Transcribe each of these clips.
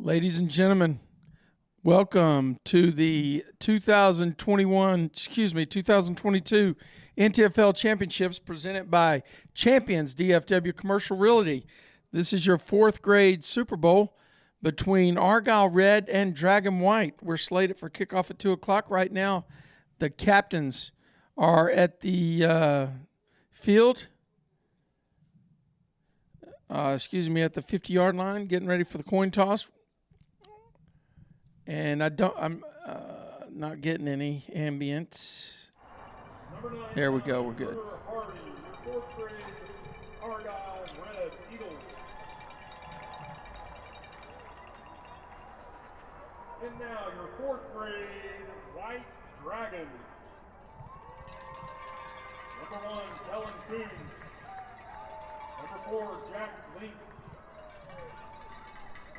Ladies and gentlemen, welcome to the 2022 NTFL Championships presented by Champions DFW Commercial Realty. This is your fourth grade Super Bowl between Argyle Red and Dragon White. We're slated for kickoff at 2 o'clock right now. The captains are at the field. At the 50-yard line, getting ready for the coin toss. And I'm not getting any ambient. There we go. We're good. Fourth grade Argyle Red Eagles. And now your fourth grade White Dragons. Number 1, Helen Coon. Number 4, Jack Link.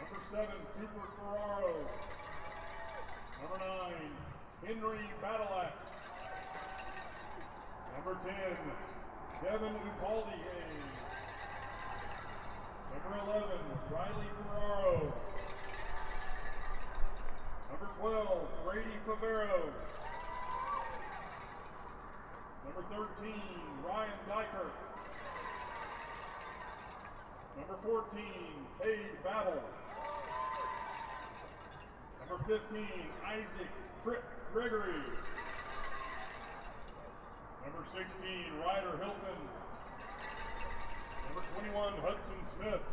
Number 7, Cooper Ferraro. Number 9, Henry Badalak. Number 10, Devin Upaldi. Number 11, Riley Ferraro. Number 12, Brady Favero. Number 13, Ryan Dyker. Number 14, Cade Battle. Number 15, Isaac Tripp Gregory. Number 16, Ryder Hilton. Number 21, Hudson Smith.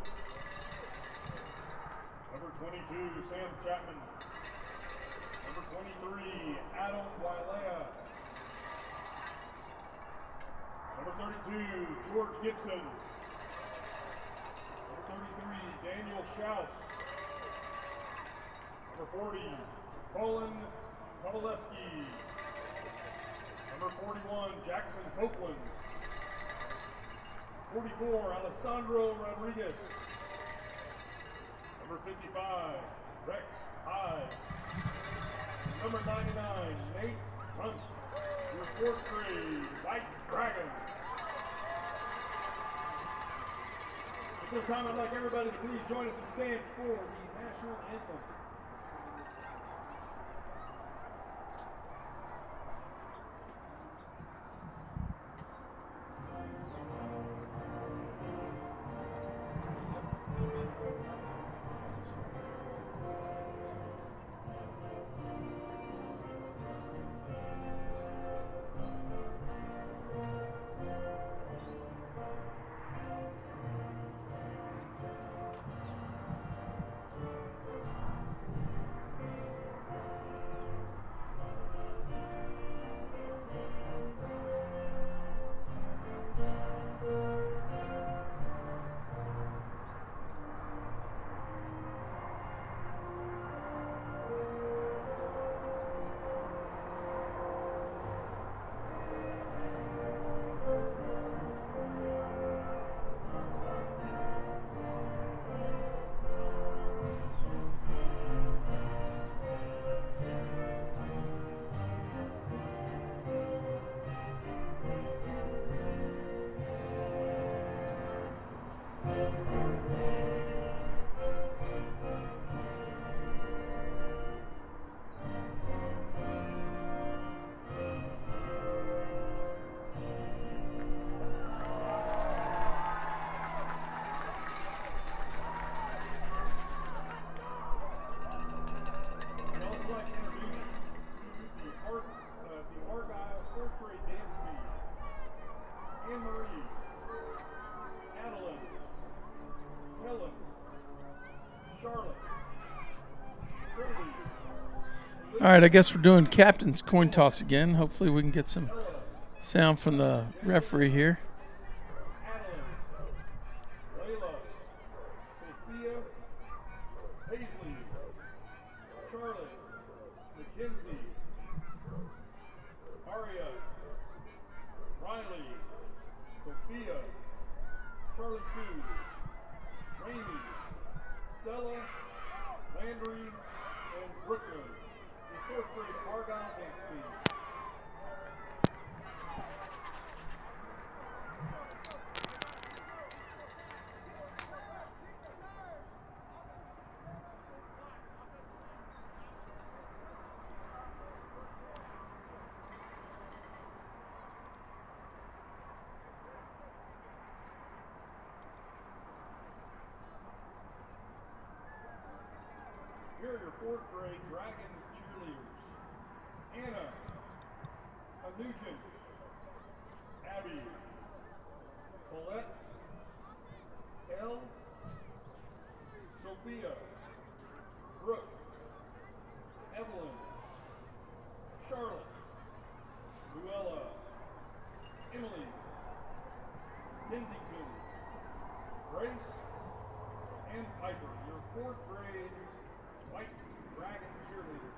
Number 22, Sam Chapman. Number 23, Adam Wailea. Number 32, George Gibson. Number 33, Daniel Schaus. Number 40, Colin Kovaleski. Number 41, Jackson Copeland. 44, Alessandro Rodriguez. Number 55, Rex Hyde. Number 99, Nate Hunt, your fourth grade White Dragon. At this time, I'd like everybody to please join us and stand for the national anthem. All right, I guess we're doing captain's coin toss again. Hopefully we can get some sound from the referee here. Nugent, Abby, Colette, Elle, Sophia, Brooke, Evelyn, Charlotte, Luella, Emily, Kensington, Grace, and Piper, your 4th grade White Dragon cheerleader.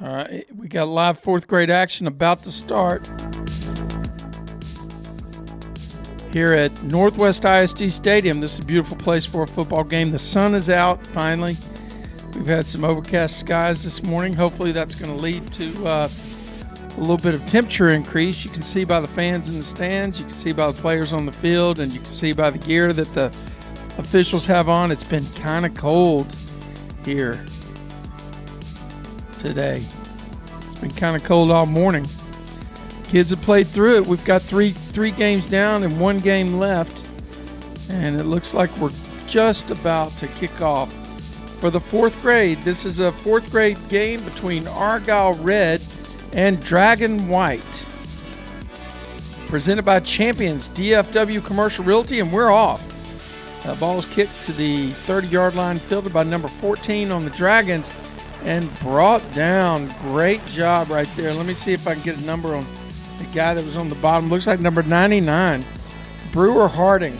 All right, we got live 4th grade action about to start here at Northwest ISD Stadium. This is a beautiful place for a football game. The sun is out finally. We've had some overcast skies this morning. Hopefully that's going to lead to a little bit of temperature increase. You can see by the fans in the stands, you can see by the players on the field, and you can see by the gear that the officials have on. It's been kind of cold here today. It's been kind of cold all morning. Kids have played through it. We've got three games down and 1 game left, and it looks like we're just about to kick off for the 4th grade. This is a 4th grade game between Argyle Red and Dragon White, presented by Champions DFW Commercial Realty, and we're off. Ball's kicked to the 30-yard line, fielded by number 14 on the Dragons, and brought down. Great job right there. Let me see if I can get a number on the guy that was on the bottom. Looks like number 99. Brewer Harding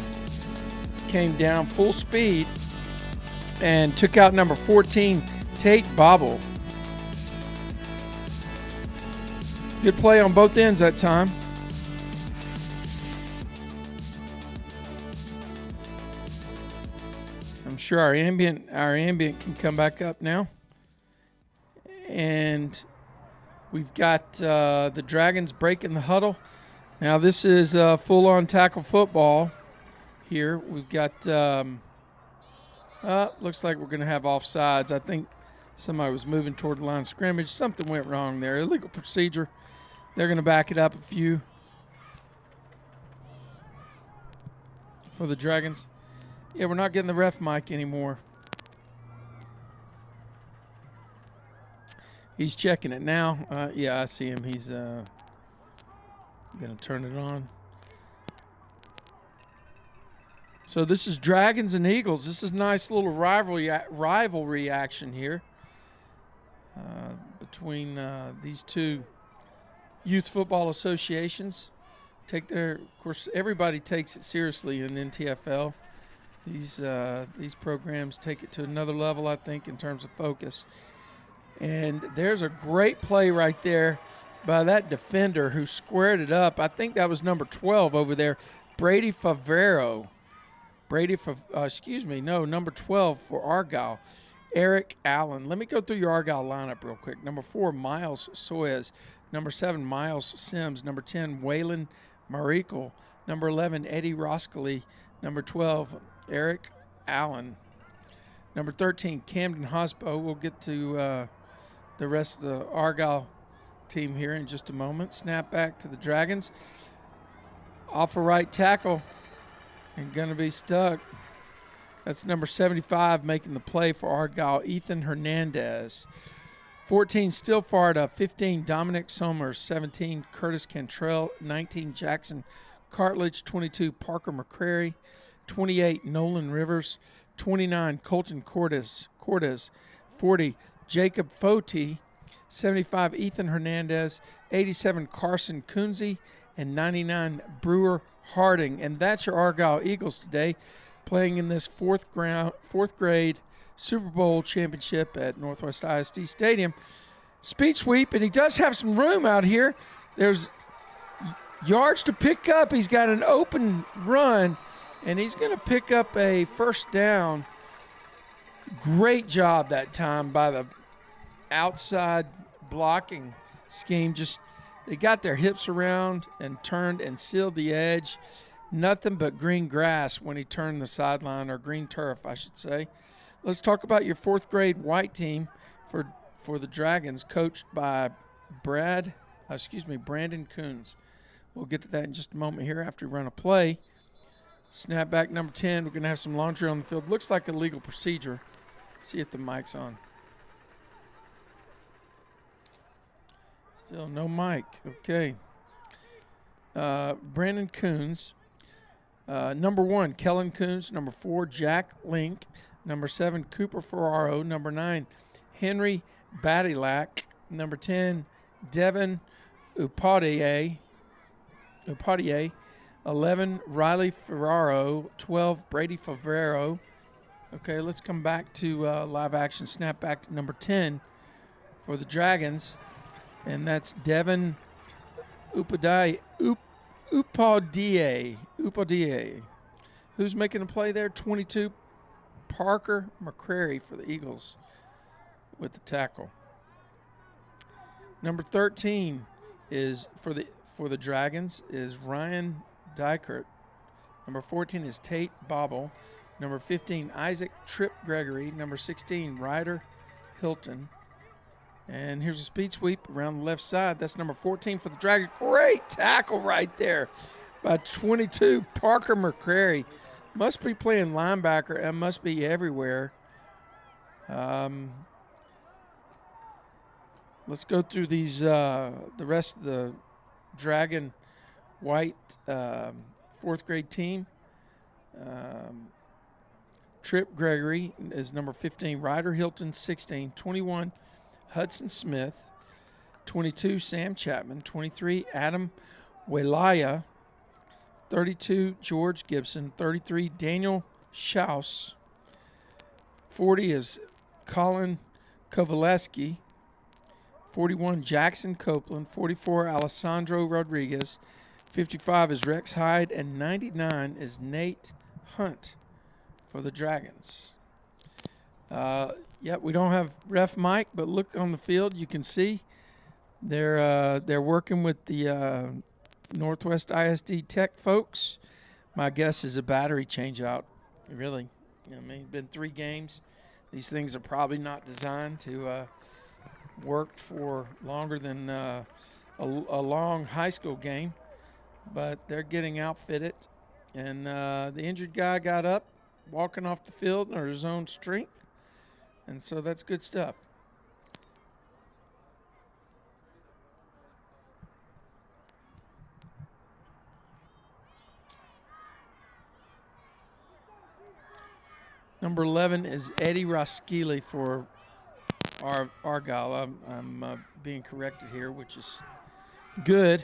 came down full speed and took out number 14, Tate Bobble. Good play on both ends that time. I'm sure our ambient can come back up now. And we've got the Dragons breaking the huddle. Now this is full-on tackle football here. We've got, looks like we're going to have offsides. I think somebody was moving toward the line of scrimmage. Something went wrong there. Illegal procedure. They're going to back it up a few for the Dragons. Yeah, we're not getting the ref mic anymore. He's checking it now. Yeah, I see him. He's going to turn it on. So this is Dragons and Eagles. This is a nice little rivalry action here between these two youth football associations. Of course, everybody takes it seriously in NTFL. These programs take it to another level, I think, in terms of focus. And there's a great play right there by that defender who squared it up. I think that was number 12 over there, Brady Favero. Number 12 for Argyle, Eric Allen. Let me go through your Argyle lineup real quick. Number 4, Miles Soez. Number 7, Miles Sims. Number 10, Waylon Marikel. Number 11, Eddie Roskally. Number 12, Eric Allen. Number 13, Camden Hosbo. We'll get to the rest of the Argyle team here in just a moment. Snap back to the Dragons. Off a right tackle and going to be stuck. That's number 75 making the play for Argyle, Ethan Hernandez. 14, Still Florida. 15, Dominic Somers. 17, Curtis Cantrell. 19, Jackson Cartledge. 22, Parker McCrary. 28, Nolan Rivers. 29, Colton Cordes. 40, Jacob Foti. 75, Ethan Hernandez. 87, Carson Kunze. And 99, Brewer Harding. And that's your Argyle Eagles today, playing in this fourth grade Super Bowl championship at Northwest ISD Stadium. Speed sweep, and he does have some room out here. There's yards to pick up. He's got an open run, and he's going to pick up a first down. Great job that time by the outside blocking scheme. Just they got their hips around and turned and sealed the edge. Nothing but green grass when he turned the sideline, or green turf, I should say. Let's talk about your fourth grade white team for the Dragons, coached by Brandon Coons. We'll get to that in just a moment here after we run a play. Snapback number 10. We're going to have some laundry on the field. Looks like a legal procedure. See if the mic's on. Still no mic. Okay. Brandon Coons. Number 1, Kellen Coons. Number 4, Jack Link. Number 7, Cooper Ferraro. Number 9, Henry Badilak. Number 10, Devin Upadie. 11, Riley Ferraro. 12, Brady Favero. Okay, let's come back to live action. Snap back to number 10 for the Dragons, and that's Devin Upadie. Who's making a play there? 22, Parker McCrary for the Eagles with the tackle. Number 13 is for the Dragons is Ryan Dykert. Number 14 is Tate Bobble. Number 15, Isaac Tripp Gregory. Number 16, Ryder Hilton. And here's a speed sweep around the left side. That's number 14 for the Dragons. Great tackle right there by 22, Parker McCrary. Must be playing linebacker and must be everywhere. Let's go through these, the rest of the Dragon White fourth grade team. Tripp Gregory is number 15. Ryder Hilton, 16. 21, Hudson Smith. 22, Sam Chapman. 23, Adam Welaya. 32, George Gibson. 33, Daniel Schaus. 40 is Colin Kovaleski. 41, Jackson Copeland. 44, Alessandro Rodriguez. 55 is Rex Hyde. And 99 is Nate Hunt for the Dragons. We don't have ref Mike, but look on the field. You can see they're working with the Northwest ISD Tech folks. My guess is a battery change out, really. I mean, it's been 3 games. These things are probably not designed to work for longer than a long high school game, but they're getting outfitted. And the injured guy got up, walking off the field under his own strength, and so that's good stuff. Number 11 is Eddie Roskili for Argyle. I'm being corrected here, which is good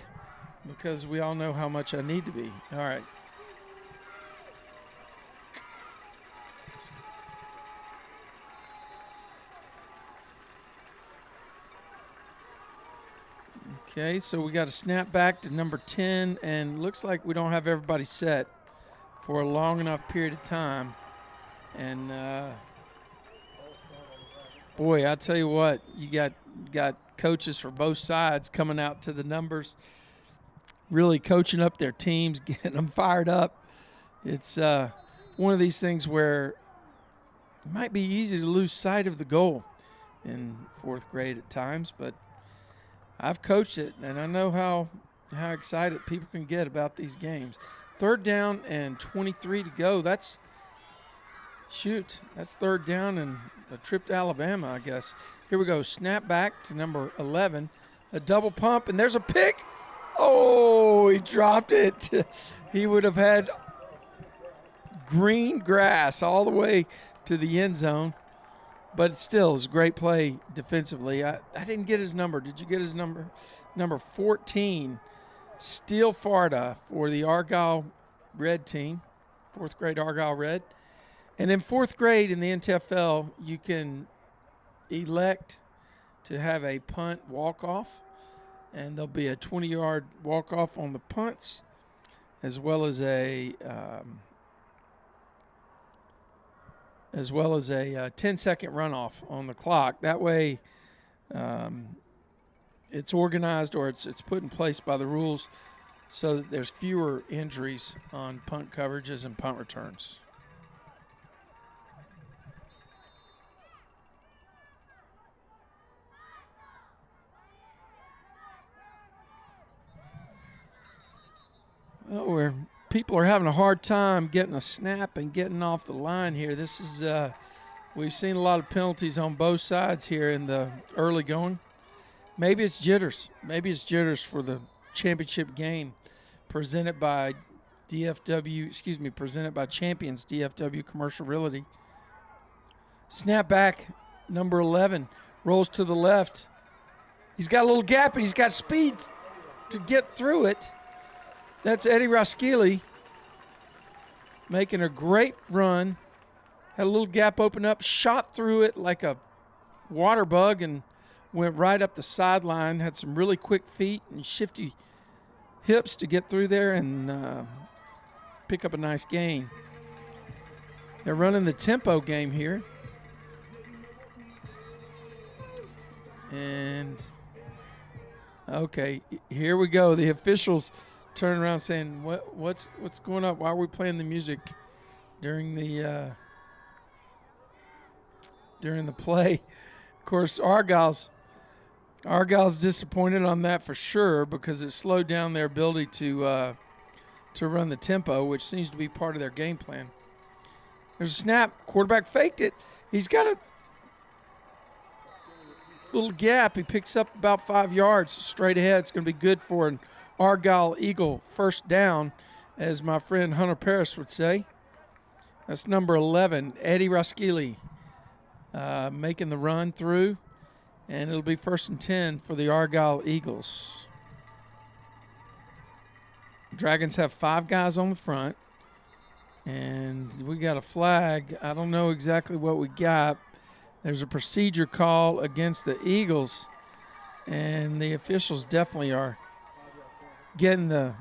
because we all know how much I need to be. All right. Okay, so we got to snap back to number 10, and looks like we don't have everybody set for a long enough period of time. And boy, I tell you what, you got coaches for both sides coming out to the numbers, really coaching up their teams, getting them fired up. It's one of these things where it might be easy to lose sight of the goal in 4th grade at times, but I've coached it, and I know how excited people can get about these games. 3rd down and 23 to go. That's 3rd down and a trip to Alabama, I guess. Here we go. Snap back to number 11. A double pump, and there's a pick. Oh, he dropped it. He would have had green grass all the way to the end zone. But still, it's a great play defensively. I didn't get his number. Did you get his number? Number 14, Steele Farda for the Argyle Red team, 4th grade Argyle Red. And in 4th grade in the NTFL, you can elect to have a punt walk-off. And there'll be a 20-yard walk-off on the punts, as well as a 10-second runoff on the clock. That way, it's organized, or it's put in place by the rules, so that there's fewer injuries on punt coverages and punt returns. Well, people are having a hard time getting a snap and getting off the line here. This is we've seen a lot of penalties on both sides here in the early going. Maybe it's jitters. Maybe it's jitters for the championship game presented by presented by Champions DFW Commercial Realty. Snap back, number 11, rolls to the left. He's got a little gap, and he's got speed to get through it. That's Eddie Roskili making a great run. Had a little gap open up, shot through it like a water bug, and went right up the sideline. Had some really quick feet and shifty hips to get through there and pick up a nice gain. They're running the tempo game here. And, okay, here we go. The officials turn around saying, what's going on? Why are we playing the music during the play? Of course, Argyle's disappointed on that for sure, because it slowed down their ability to run the tempo, which seems to be part of their game plan. There's a snap. Quarterback faked it. He's got a little gap. He picks up about 5 yards straight ahead. It's going to be good for an Argyle Eagle first down, as my friend Hunter Paris would say. That's number 11, Eddie Roskili, making the run through, and it'll be 1st and 10 for the Argyle Eagles. Dragons have 5 guys on the front, and we got a flag. I don't know exactly what we got. There's a procedure call against the Eagles, and the officials definitely are getting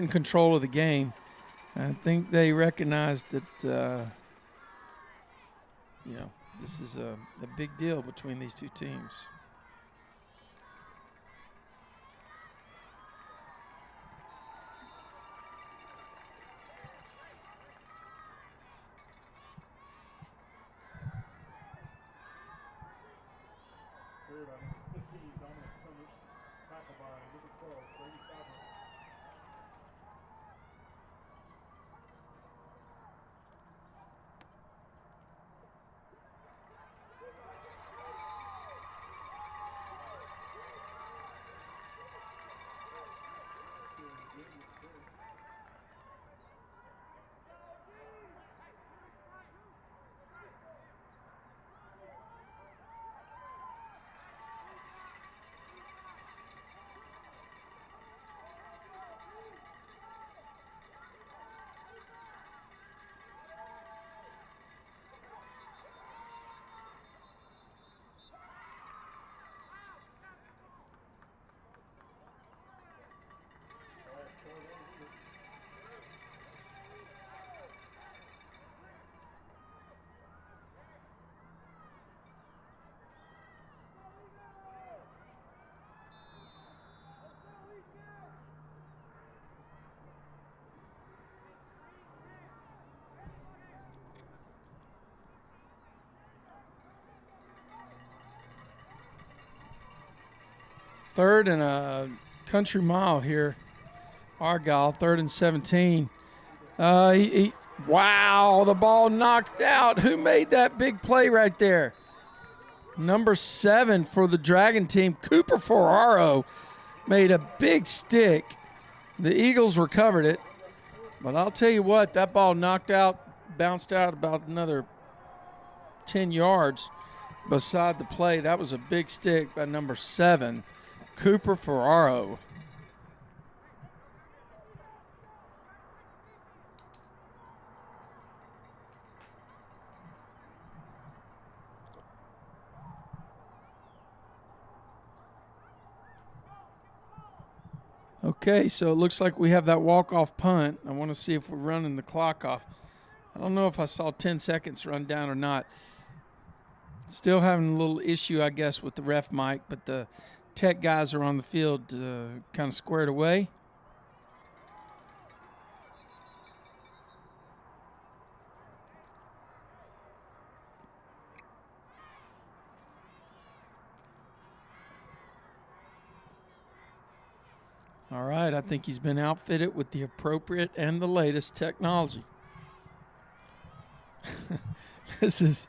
control of the game. I think they recognize that this is a big deal between these two teams. Third and a country mile here. Argyle, 3rd and 17. Wow, the ball knocked out. Who made that big play right there? Number 7 for the Dragon team, Cooper Ferraro, made a big stick. The Eagles recovered it. But I'll tell you what, that ball bounced out about another 10 yards beside the play. That was a big stick by number 7, Cooper Ferraro. Okay, so it looks like we have that walk-off punt. I want to see if we're running the clock off. I don't know if I saw 10 seconds run down or not. Still having a little issue, I guess, with the ref mic, but the tech guys are on the field kind of squared away. All right, I think he's been outfitted with the appropriate and the latest technology. This is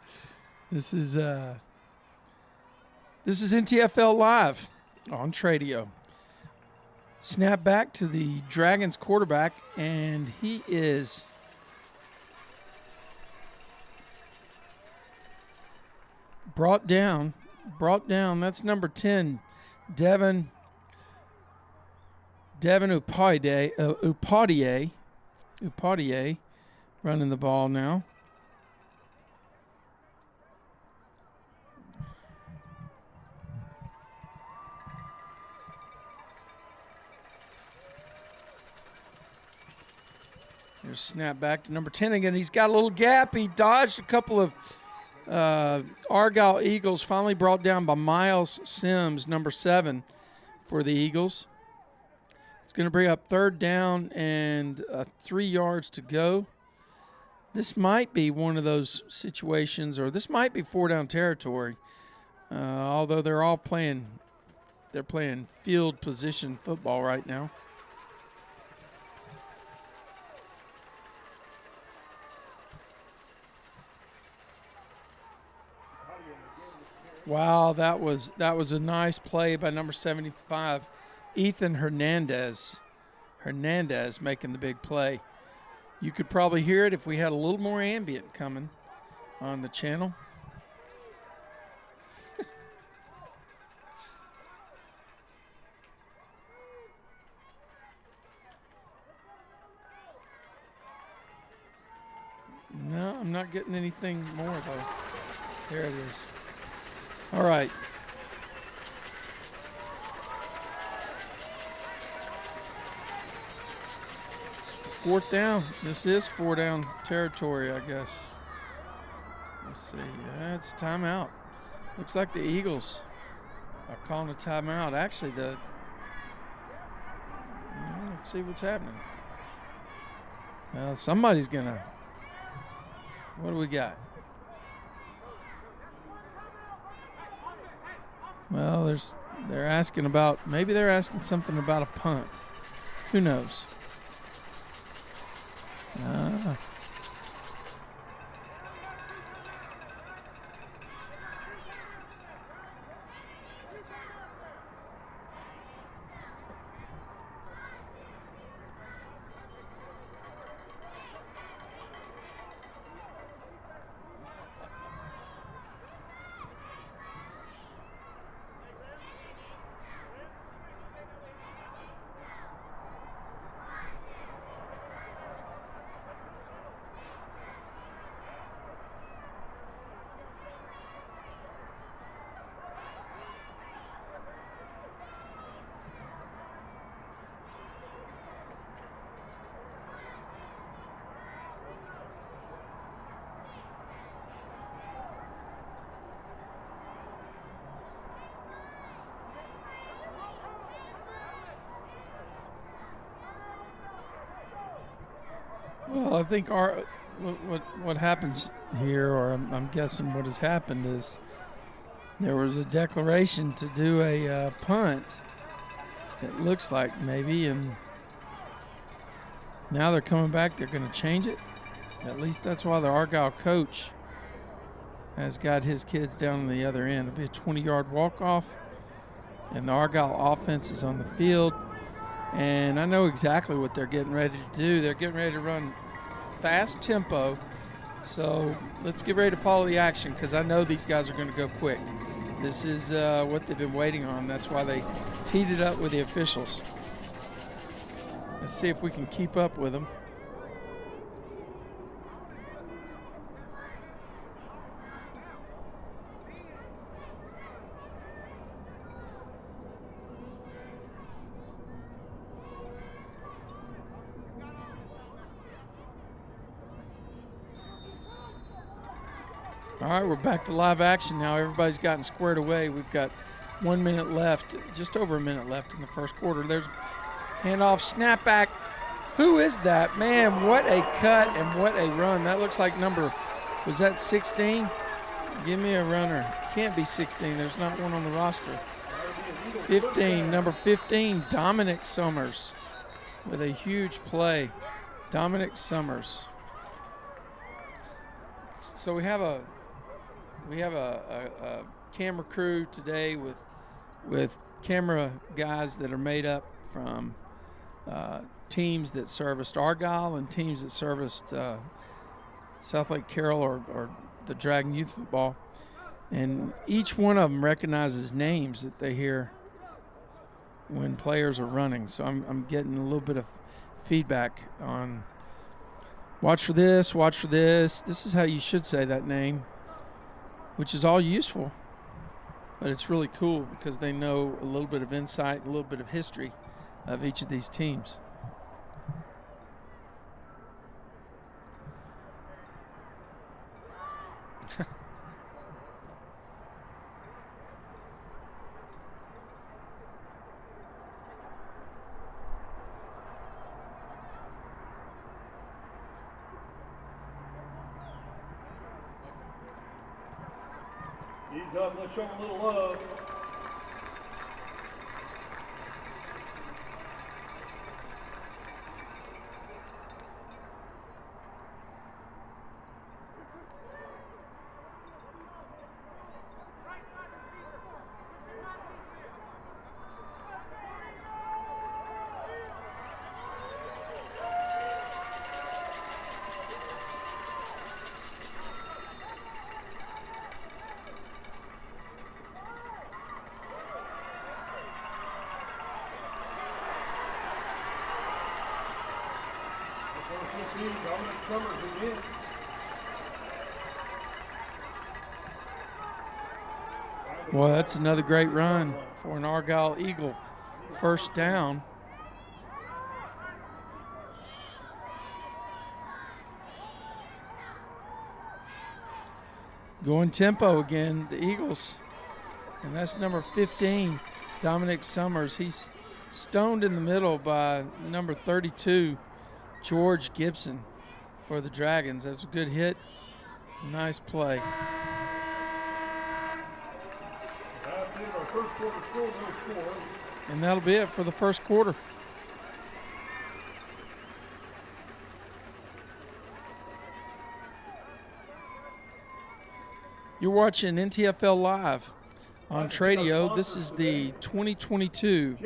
NTFL Live on Tradio. Snap back to the Dragons quarterback, and he is brought down. That's number 10, Devin Upadie running the ball now. Here's snap back to number 10 again. He's got a little gap. He dodged a couple of Argyle Eagles, finally brought down by Miles Sims, number 7 for the Eagles. It's going to bring up 3rd down and 3 yards to go. This might be one of those situations, or this might be 4-down territory, although they're playing field position football right now. Wow, that was a nice play by number 75, Ethan Hernandez. Hernandez making the big play. You could probably hear it if we had a little more ambient coming on the channel. No, I'm not getting anything more, though. There it is. All right. Fourth down. This is 4-down territory, I guess. Let's see. It's a timeout. Looks like the Eagles are calling a timeout. Actually, let's see what's happening. Well, somebody's going to. What do we got? Well, they're asking about, maybe they're asking something about a punt. Who knows? Well, I think what happens here, or I'm guessing what has happened, is there was a declaration to do a punt. It looks like maybe, and now they're coming back. They're going to change it. At least that's why the Argyle coach has got his kids down on the other end. It'll be a 20-yard walk-off, and the Argyle offense is on the field. And I know exactly what they're getting ready to do. They're getting ready to run fast tempo. So let's get ready to follow the action, because I know these guys are going to go quick. This is what they've been waiting on. That's why they teed it up with the officials. Let's see if we can keep up with them. All right, we're back to live action now. Everybody's gotten squared away. We've got 1 minute left, just over a minute left in the first quarter. There's handoff, snap back. Who is that? Man, what a cut and what a run. That looks like was that 16? Give me a runner. Can't be 16. There's not one on the roster. 15, number 15, Dominic Summers with a huge play. Dominic Summers. So we have a camera crew today with camera guys that are made up from teams that serviced Argyle and teams that serviced Southlake Carroll or the Dragon Youth Football. And each one of them recognizes names that they hear when players are running. So I'm getting a little bit of feedback on watch for this, watch for this. This is how you should say that name, which is all useful. But it's really cool because they know a little bit of insight, a little bit of history of each of these teams. He's up. Let's show him a little love. Well, that's another great run for an Argyle Eagle. First down. Going tempo again, the Eagles. And that's number 15, Dominic Summers. He's stoned in the middle by number 32, George Gibson for the Dragons. That's a good hit. Nice play. And that'll be it for the first quarter. You're watching NTFL Live on Tradio. This is the 2022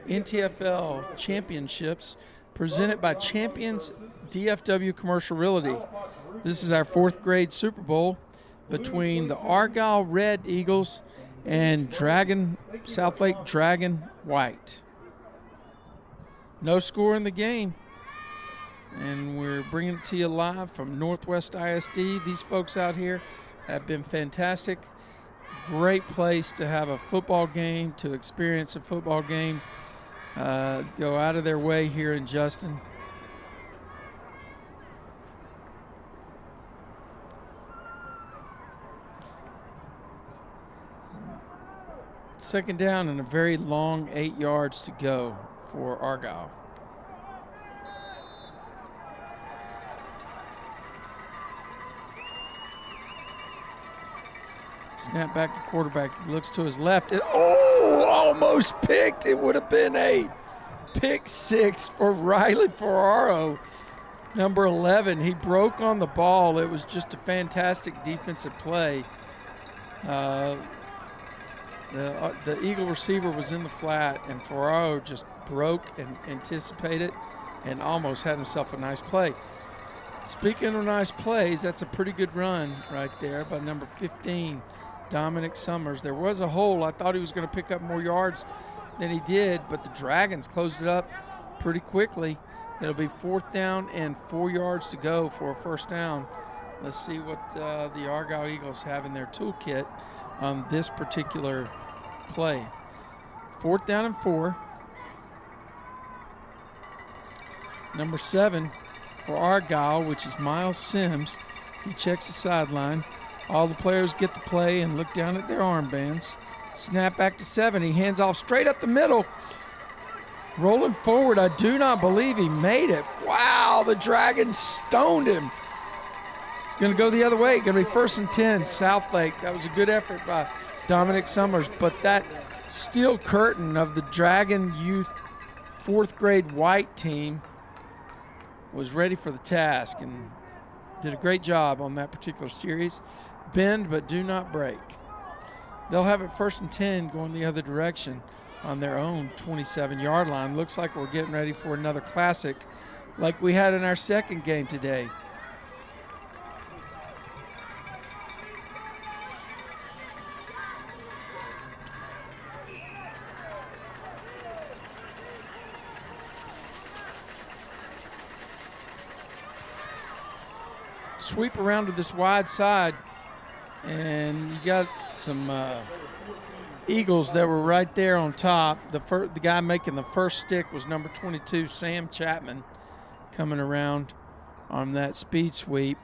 NTFL Championships presented by Champions DFW Commercial Realty. This is our 4th grade Super Bowl between the Argyle Red Eagles and Southlake Dragon White. No score in the game. And we're bringing it to you live from Northwest ISD. These folks out here have been fantastic. Great place to have a football game, to experience a football game. Go out of their way here in Justin. Second down and a very long 8 yards to go for Argyle. Snap back to quarterback. He looks to his left. Almost picked. It would have been a pick 6 for Riley Ferraro, number 11. He broke on the ball. It was just a fantastic defensive play. The Eagle receiver was in the flat, and Ferraro just broke and anticipated and almost had himself a nice play. Speaking of nice plays, that's a pretty good run right there by number 15, Dominic Summers. There was a hole. I thought he was going to pick up more yards than he did, but the Dragons closed it up pretty quickly. It'll be 4th down and 4 yards to go for a first down. Let's see what the Argyle Eagles have in their toolkit on this particular play. 4th down and 4. Number 7 for Argyle, which is Miles Sims. He checks the sideline. All the players get the play and look down at their armbands. Snap back to 7. He hands off straight up the middle. Rolling forward, I do not believe he made it. Wow, the Dragons stoned him. It's going to go the other way. Going to be 1st and 10, Southlake. That was a good effort by Dominic Summers, but that steel curtain of the Dragon Youth 4th grade white team was ready for the task and did a great job on that particular series. Bend but do not break. They'll have it 1st and 10 going the other direction on their own 27-yard line. Looks like we're getting ready for another classic like we had in our second game today. Sweep around to this wide side, and you got some Eagles that were right there on top. The guy making the first stick was number 22, Sam Chapman, coming around on that speed sweep.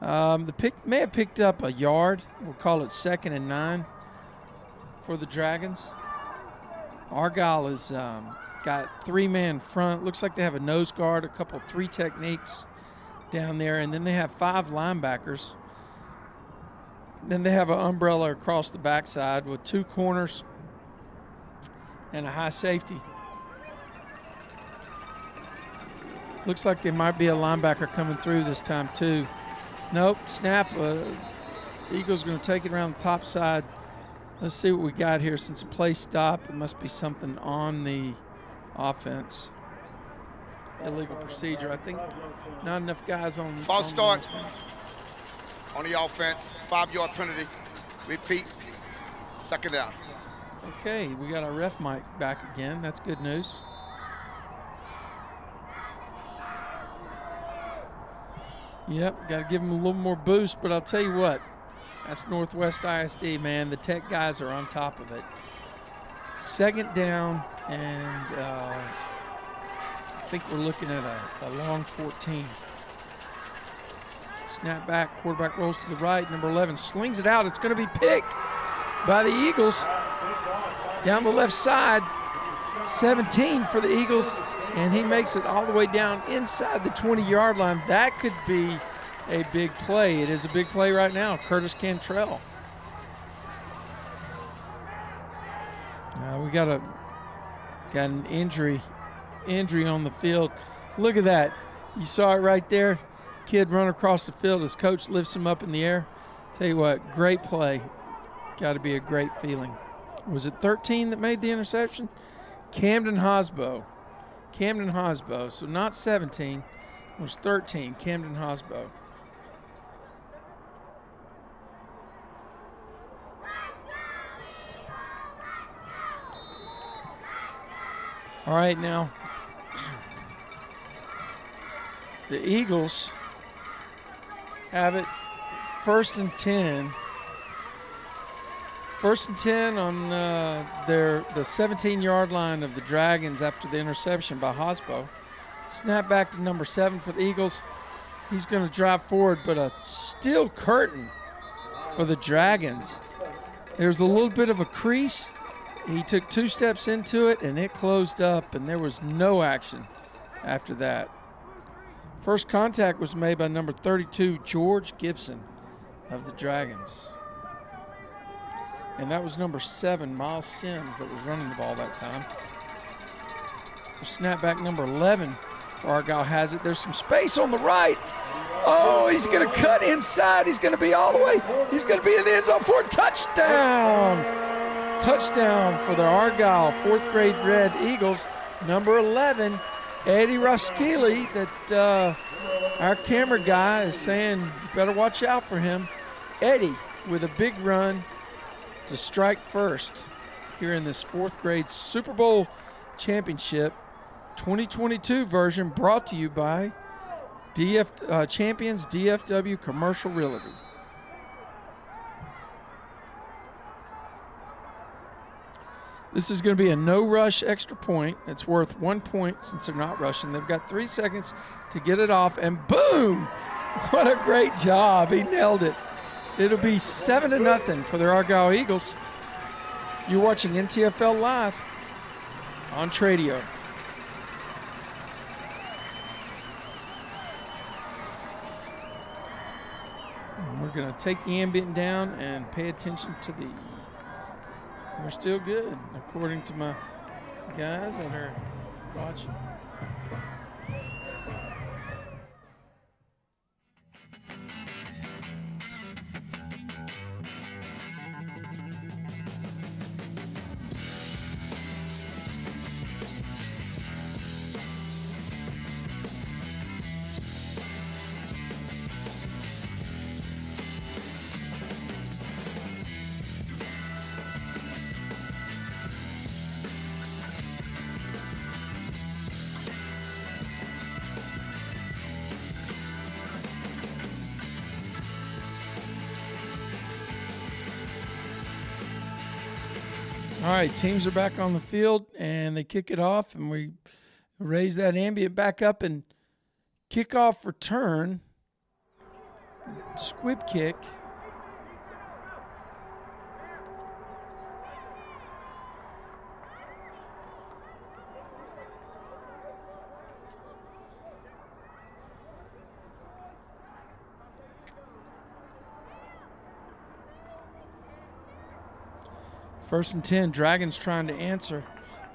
The pick may have picked up a yard. We'll call it 2nd and 9 for the Dragons. Argyle has got 3-man front. Looks like they have a nose guard, a couple 3 techniques down there, and then they have 5 linebackers. Then they have an umbrella across the backside with 2 corners and a high safety. Looks like there might be a linebacker coming through this time too. Nope, snap. Eagles going to take it around the top side. Let's see what we got here. Since the play stopped, it must be something on the offense. Illegal procedure. I think not enough guys on. False start on the offense. 5-yard penalty. Repeat. 2nd down. Okay, we got our ref mic back again. That's good news. Yep, got to give them a little more boost, but I'll tell you what, that's Northwest ISD, man. The tech guys are on top of it. 2nd down, and I think we're looking at a long 14. Snap back, quarterback rolls to the right. Number 11 slings it out. It's going to be picked by the Eagles. Down the left side, 17 for the Eagles, and he makes it all the way down inside the 20-yard line. That could be a big play. It is a big play right now. Curtis Cantrell. We got an injury on the field. Look at that. You saw it right there. Kid run across the field. His coach lifts him up in the air. Tell you what, great play. Got to be a great feeling. Was it 13 that made the interception? Camden Hosbo. So not 17. It was 13. Camden Hosbo. All right, now the Eagles have it 1st and 10. 1st and 10 on the 17-yard line of the Dragons after the interception by Hosbo. Snap back to number 7 for the Eagles. He's going to drive forward, but a steel curtain for the Dragons. There's a little bit of a crease. He took 2 steps into it, and it closed up, and there was no action after that. First contact was made by number 32, George Gibson of the Dragons. And that was number 7, Miles Sims, that was running the ball that time. The snapback number 11 for Argyle has it. There's some space on the right. Oh, he's going to cut inside. He's going to be all the way. He's going to be in the end zone for a touchdown. Touchdown for the Argyle 4th grade Red Eagles. Number 11, Eddie Roskili, that our camera guy is saying you better watch out for him. Eddie with a big run to strike first here in this 4th grade Super Bowl championship 2022 version, brought to you by Champions DFW Commercial Realty. This is going to be a no-rush extra point. It's worth 1 point since they're not rushing. They've got 3 seconds to get it off, and boom! What a great job. He nailed it. It'll be 7-0 for the Argyle Eagles. You're watching NTFL Live on Tradio. We're going to take the ambient down and pay attention to the... We're still good, according to my guys that are watching. All right, teams are back on the field, and they kick it off, and we raise that ambient back up, and kickoff return, squib kick. First and 10, Dragons trying to answer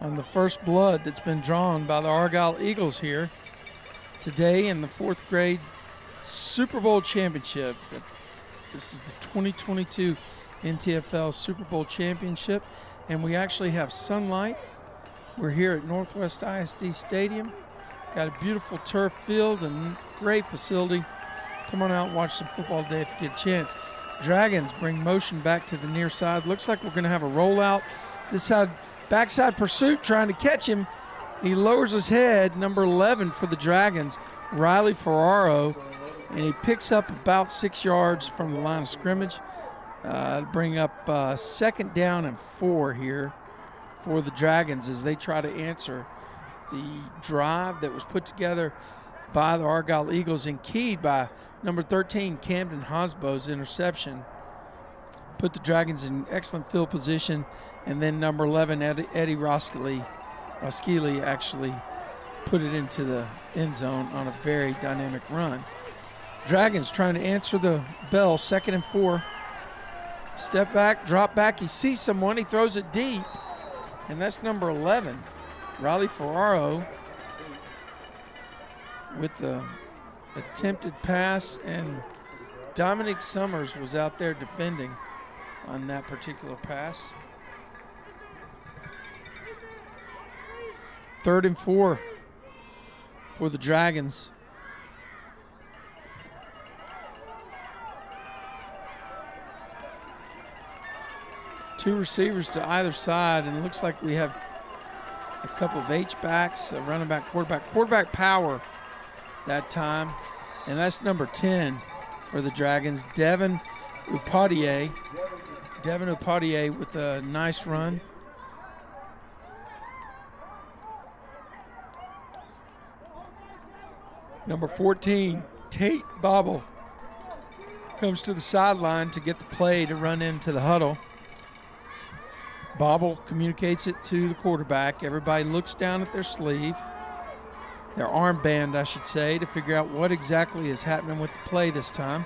on the first blood that's been drawn by the Argyle Eagles here today in the 4th grade Super Bowl championship. This is the 2022 NTFL Super Bowl championship, and we actually have sunlight. We're here at Northwest ISD Stadium. Got a beautiful turf field and great facility. Come on out and watch some football today if you get a chance. Dragons bring motion back to the near side. Looks like we're going to have a rollout. This side, backside pursuit, trying to catch him. He lowers his head, number 11 for the Dragons, Riley Ferraro, and he picks up about 6 yards from the line of scrimmage. Bring up 2nd down and 4 here for the Dragons as they try to answer the drive that was put together by the Argyle Eagles and keyed by number 13, Camden Hosbo's interception. Put the Dragons in excellent field position, and then number 11, Eddie Roskilly actually put it into the end zone on a very dynamic run. Dragons trying to answer the bell, 2nd and 4. Step back, drop back, he sees someone, he throws it deep, and that's number 11, Riley Ferraro, with the attempted pass, and Dominic Summers was out there defending on that particular pass. 3rd and 4 for the Dragons. Two receivers to either side, and it looks like we have a couple of H-backs, a running back, quarterback power that time, and that's number 10 for the Dragons, Devin Upadier. Devin Upadier with a nice run. Number 14, Tate Bobble, comes to the sideline to get the play to run into the huddle. Bobble communicates it to the quarterback. Everybody looks down at their sleeve, their armband, I should say, to figure out what exactly is happening with the play this time.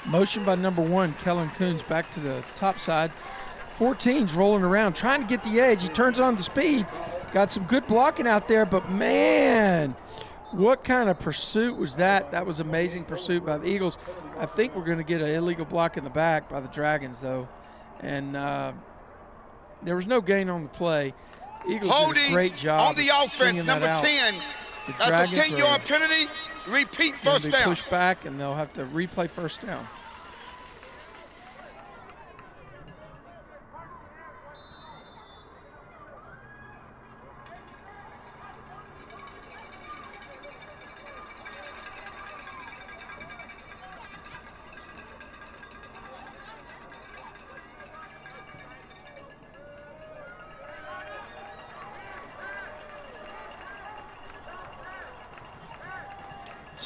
Motion by number 1, Kellen Coons, back to the top side. 14's rolling around, trying to get the edge. He turns on the speed. Got some good blocking out there, but man, what kind of pursuit was that? That was amazing pursuit by the Eagles. I think we're going to get an illegal block in the back by the Dragons, though. And there was no gain on the play. Eagles did a great job on the offense, number 10. That's a 10-yard penalty. Repeat first down. Push back, and they'll have to replay first down.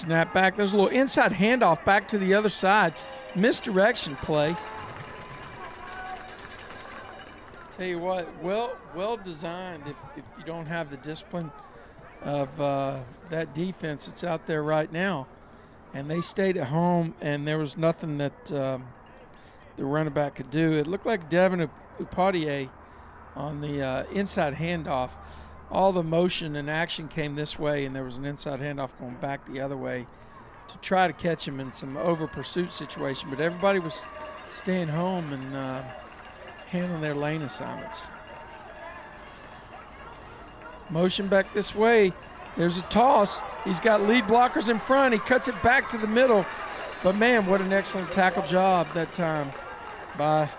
Snap back. There's a little inside handoff back to the other side. Misdirection play. Tell you what, well designed if you don't have the discipline of that defense that's out there right now. And they stayed at home, and there was nothing that the running back could do. It looked like Devin Upadier on the inside handoff. All the motion and action came this way, and there was an inside handoff going back the other way to try to catch him in some over-pursuit situation. But everybody was staying home and handling their lane assignments. Motion back this way. There's a toss. He's got lead blockers in front. He cuts it back to the middle. But, man, what an excellent tackle job that time by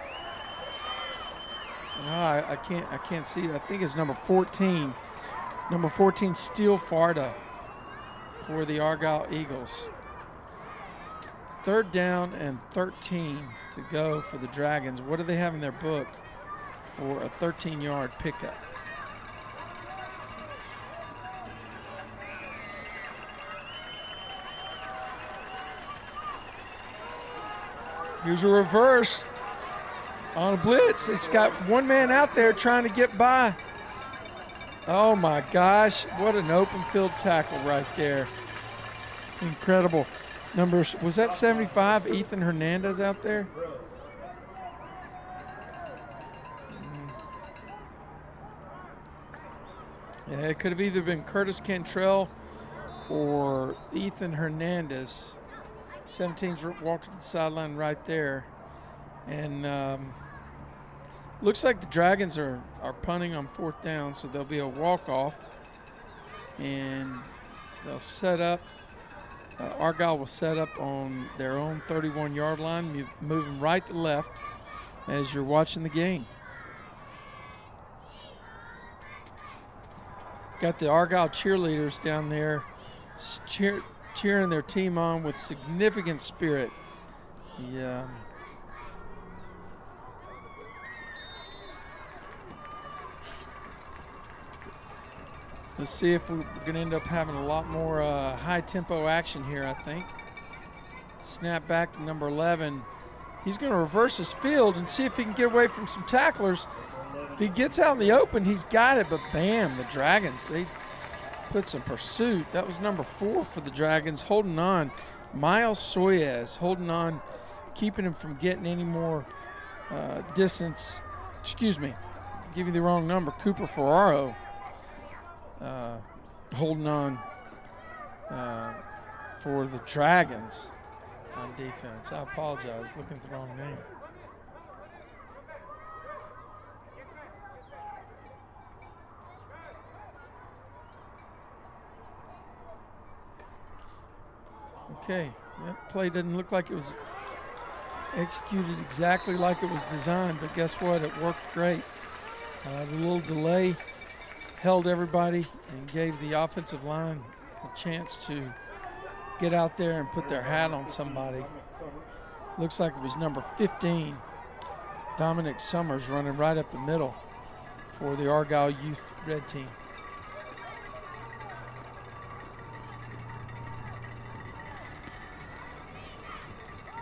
I can't see it. I think it's number 14. Number 14, Steele Farda for the Argyle Eagles. 3rd down and 13 to go for the Dragons. What do they have in their book for a 13-yard pickup? Here's a reverse on a blitz. It's got one man out there trying to get by. Oh, my gosh. What an open field tackle right there. Incredible. Numbers, was that 75, Ethan Hernandez out there? Yeah, it could have either been Curtis Cantrell or Ethan Hernandez. 17's walking to the sideline right there. And looks like the Dragons are punting on 4th down, so there'll be a walk-off. And they'll set up. Argyle will set up on their own 31-yard line, moving right to left as you're watching the game. Got the Argyle cheerleaders down there cheering their team on with significant spirit. Yeah. Let's see if we're going to end up having a lot more high-tempo action here, I think. Snap back to number 11. He's going to reverse his field and see if he can get away from some tacklers. If he gets out in the open, he's got it, but bam, the Dragons, they put some pursuit. That was number 4 for the Dragons, holding on. Miles Soyez holding on, keeping him from getting any more distance. Excuse me, give you the wrong number. Cooper Ferraro holding on for the Dragons on defense. I apologize, looking at the wrong name. Okay, that play didn't look like it was executed exactly like it was designed, but guess what? It worked great. The little delay held everybody and gave the offensive line a chance to get out there and put their hat on somebody. Looks like it was number 15, Dominic Summers, running right up the middle for the Argyle Youth Red team.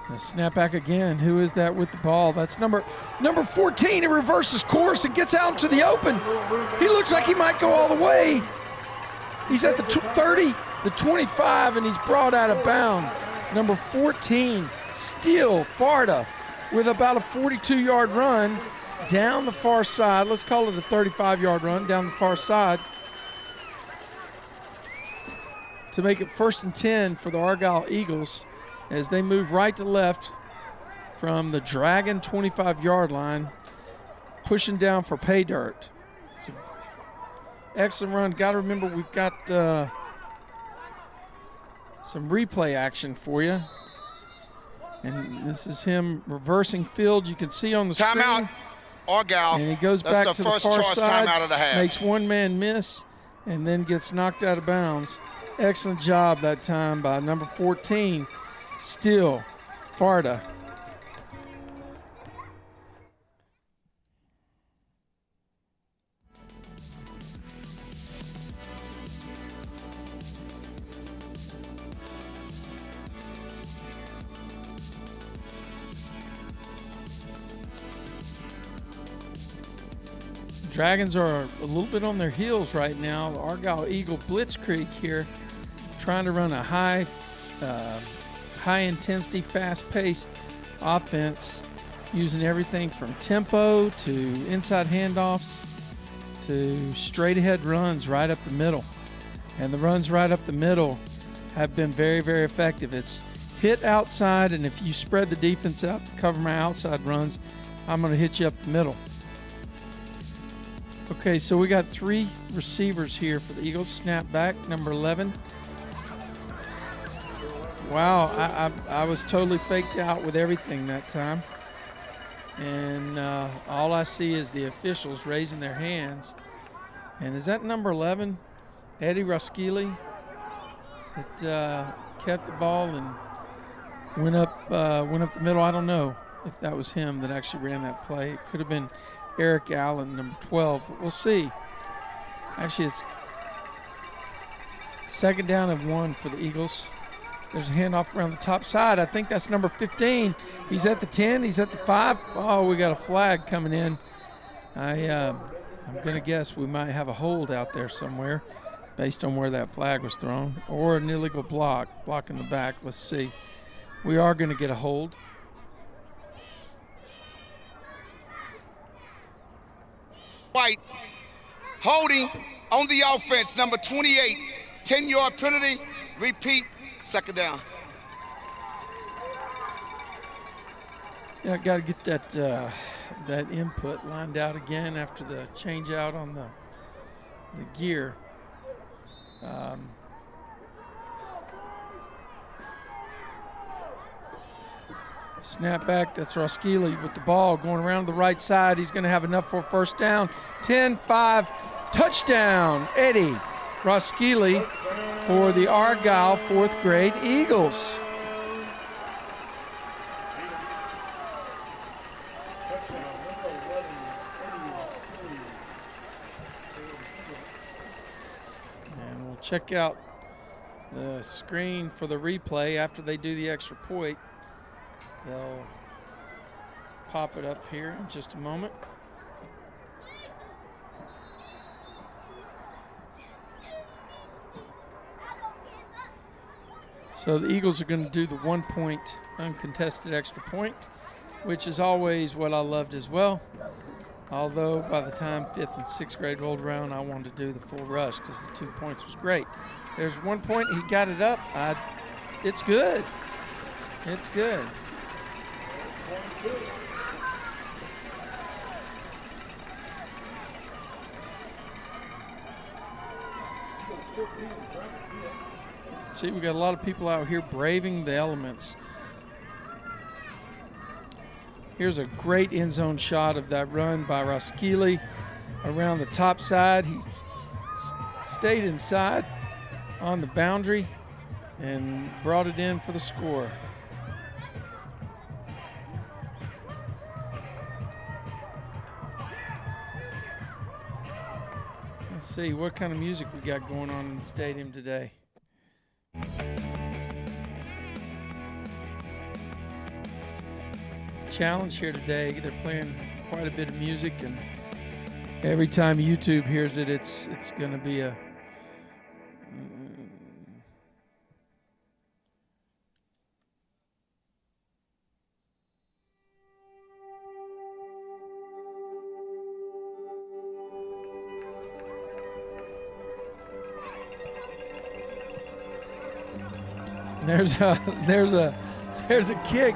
A snap back again. Who is that with the ball? That's number 14. He reverses course and gets out into the open. He looks like he might go all the way. He's at the 30, the 25, and he's brought out of bounds. Number 14, Steele Farda, with about a 42-yard run down the far side. Let's call it a 35-yard run down the far side to make it 1st and 10 for the Argyle Eagles, as they move right to left from the Dragon 25-yard line, pushing down for pay dirt. Excellent run. Got to remember we've got some replay action for you. And this is him reversing field. You can see on the screen. Timeout, Argyle. And he goes back to the far side, timeout of the half. makes one man miss, and then gets knocked out of bounds. Excellent job that time by number 14, Steele Farda. Dragons are a little bit on their heels right now. The Argyle Eagle Blitzkrieg here, trying to run a high intensity, fast-paced offense, using everything from tempo to inside handoffs to straight ahead runs right up the middle. And the runs right up the middle have been very, very effective. It's hit outside, and if you spread the defense out to cover my outside runs, I'm going to hit you up the middle. Okay, so we got 3 receivers here for the Eagles. Snap back, number 11. Wow, I was totally faked out with everything that time. And all I see is the officials raising their hands. And is that number 11, Eddie Roskili, that kept the ball and went up the middle? I don't know if that was him that actually ran that play. It could have been Eric Allen, number 12, but we'll see. Actually, it's 2nd down and 1 for the Eagles. There's a handoff around the top side. I think that's number 15. He's at the 10. He's at the 5. Oh, we got a flag coming in. I'm going to guess we might have a hold out there somewhere based on where that flag was thrown, or an illegal block in the back. Let's see. We are going to get a hold. White holding on the offense, number 28, 10-yard penalty, repeat, 2nd down. Yeah, I got to get that input lined out again after the change out on the gear. Snap back, that's Roskili with the ball going around the right side. He's going to have enough for a 1st down. 10-5, touchdown, Eddie Roskili for the Argyle 4th grade Eagles. And we'll check out the screen for the replay after they do the extra point. They'll pop it up here in just a moment. So the Eagles are going to do the 1-point uncontested extra point, which is always what I loved as well. Although by the time 5th and 6th grade rolled around, I wanted to do the full rush because the 2 points was great. There's 1 point. He got it up. It's good. It's good. See, we got a lot of people out here braving the elements. Here's a great end zone shot of that run by Roskili around the top side. He stayed inside on the boundary and brought it in for the score. Let's see what kind of music we got going on in the stadium today. Challenge here today. They're playing quite a bit of music, and every time YouTube hears it, it's going to be a There's a kick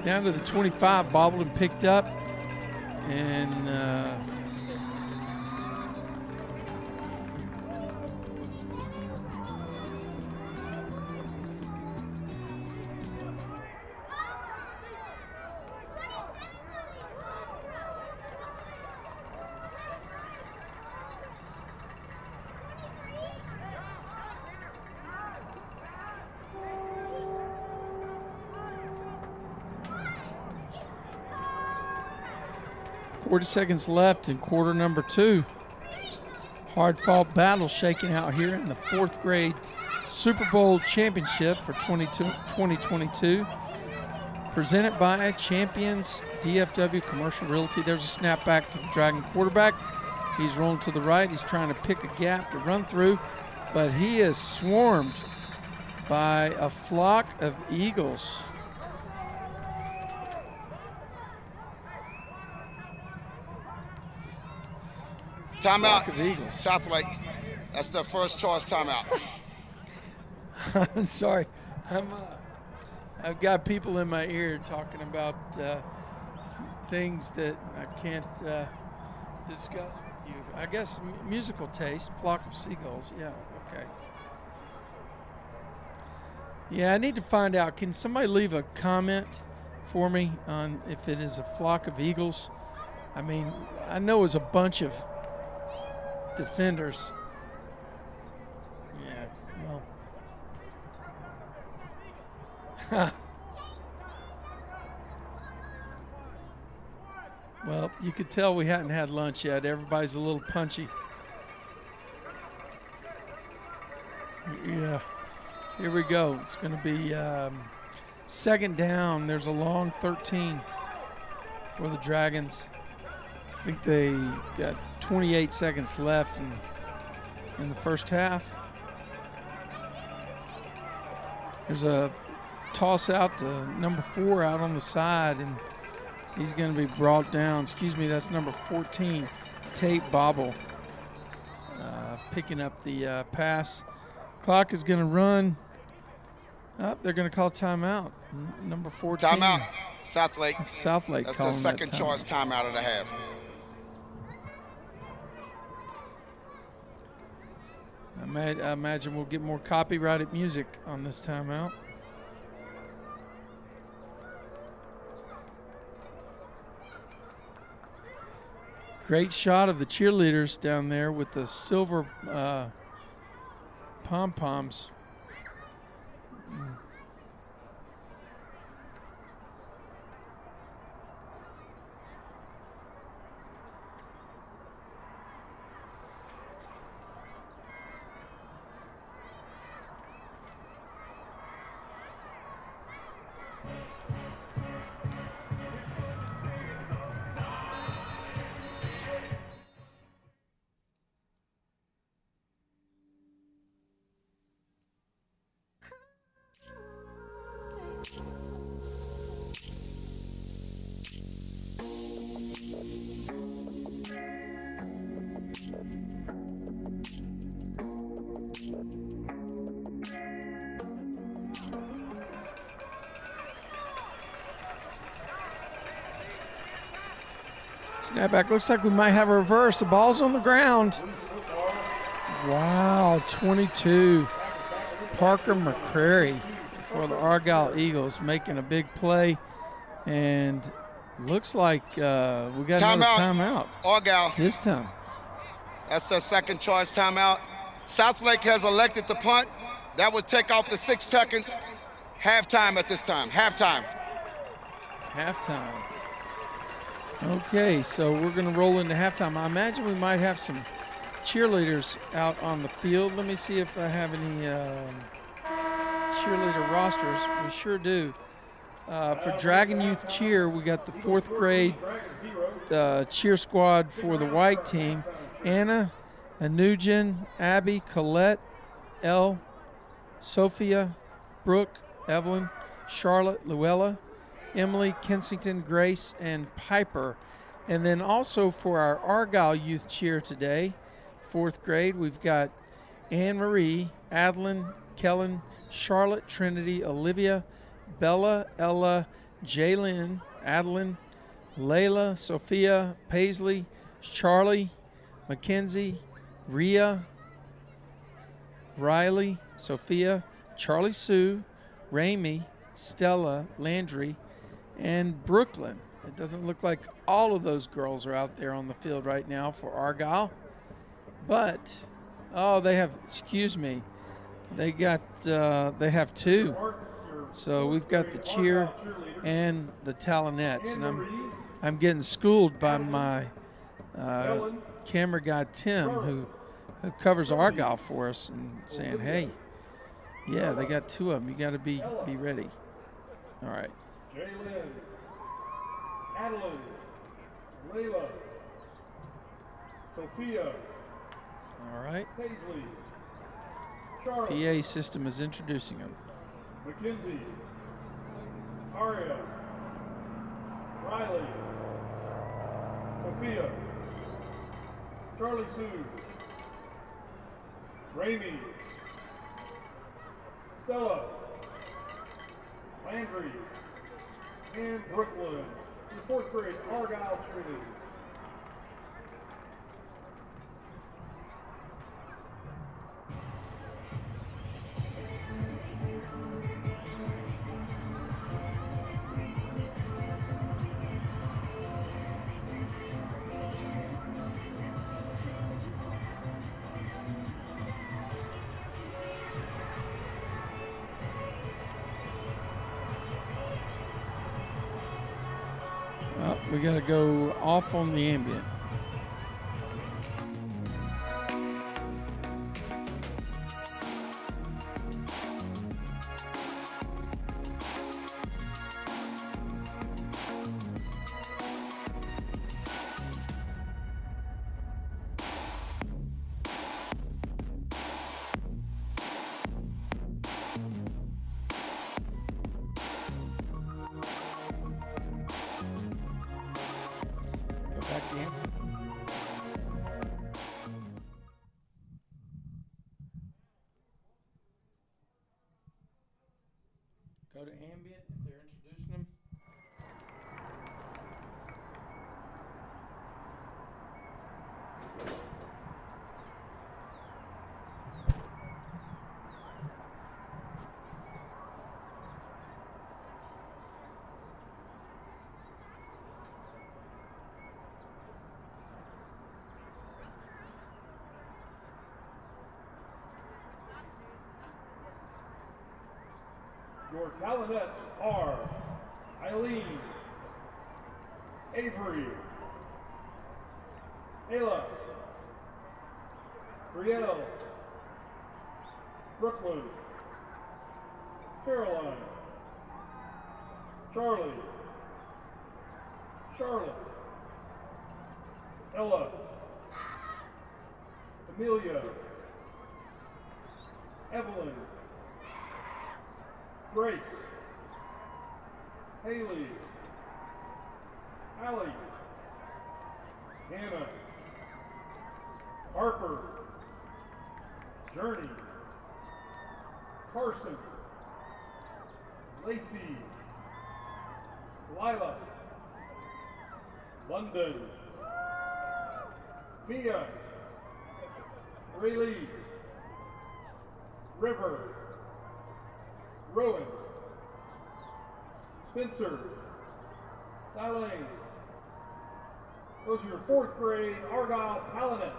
down to the 25, bobbled and picked up, and .40 seconds left in quarter number 2. Hard-fought battle shaking out here in the 4th grade Super Bowl championship for 2022, presented by Champions DFW Commercial Realty. There's a snap back to the Dragon quarterback. He's rolling to the right. He's trying to pick a gap to run through, but he is swarmed by a flock of eagles. Timeout. Flock of eagles. Southlake. That's their first choice timeout. I'm sorry. I've got people in my ear talking about things that I can't discuss with you. I guess musical taste, flock of seagulls. Yeah, okay. Yeah, I need to find out. Can somebody leave a comment for me on if it is a flock of eagles? I mean, I know it's a bunch of defenders. Yeah, well. Well, you could tell we hadn't had lunch yet. Everybody's a little punchy. Yeah. Here we go. It's going to be second down. There's a long 13 for the Dragons. I think they got 28 seconds left in the first half. There's a toss out to number 4 out on the side, and he's going to be brought down. Excuse me, that's number 14, Tate Bobble, picking up the pass. Clock is going to run. Oh, they're going to call timeout. Number 14. Timeout. Southlake. Southlake. That's the second choice timeout of the half. I imagine we'll get more copyrighted music on this timeout. Great shot of the cheerleaders down there with the silver pom-poms. Snapback looks like we might have a reverse. The ball's on the ground. Wow, 22. Parker McCrary for the Argyle Eagles making a big play. And looks like we got another timeout. Argyle. This time. That's their second choice timeout. Southlake has elected to punt. That would take off the 6 seconds. Halftime at this time. Halftime. Halftime. Okay, so we're going to roll into halftime. I imagine we might have some cheerleaders out on the field. Let me see if I have any cheerleader rosters. We sure do. For Dragon Youth Cheer, we got the 4th grade cheer squad for the white team. Anna, Anujan, Abby, Colette, Elle, Sophia, Brooke, Evelyn, Charlotte, Luella, Emily, Kensington, Grace, and Piper. And then also for our Argyle Youth Cheer today, 4th grade, we've got Anne-Marie, Adeline, Kellen, Charlotte, Trinity, Olivia, Bella, Ella, Jaylyn, Adeline, Layla, Sophia, Paisley, Charlie, Mackenzie, Rhea, Riley, Sophia, Charlie Sue, Ramey, Stella, Landry, and Brooklyn. It doesn't look like all of those girls are out there on the field right now for Argyle. But, oh, they have, excuse me, they have 2. So we've got the cheer and the Talinettes. And I'm getting schooled by my camera guy, Tim, who covers Argyle for us, and saying, hey, yeah, they got 2 of them. You got to be ready. All right. Adeline, Layla, Sophia, All right. Paisley, Charlotte, PA system is introducing them. Mackenzie, Aria, Riley, Sophia, Charlie Sue, Rainey, Stella, Landry, and Brooklyn. The fourth grade Argyle Trinity. Oh, we got to go off on the ambient. Go back to ambient. Go to ambient if they're introducing them. Your Talonets are Eileen, Avery, Ayla, Brielle, Brooklyn, Caroline, Charlie, Charlotte, Ella, Amelia, Evelyn, Grace, Haley, Allie, Hannah, Harper, Journey, Carson, Lacey, Lila, London, Mia, Raylee, River, Rowan, Spencer, Dilane. Those are your fourth grade Argyle Talonets.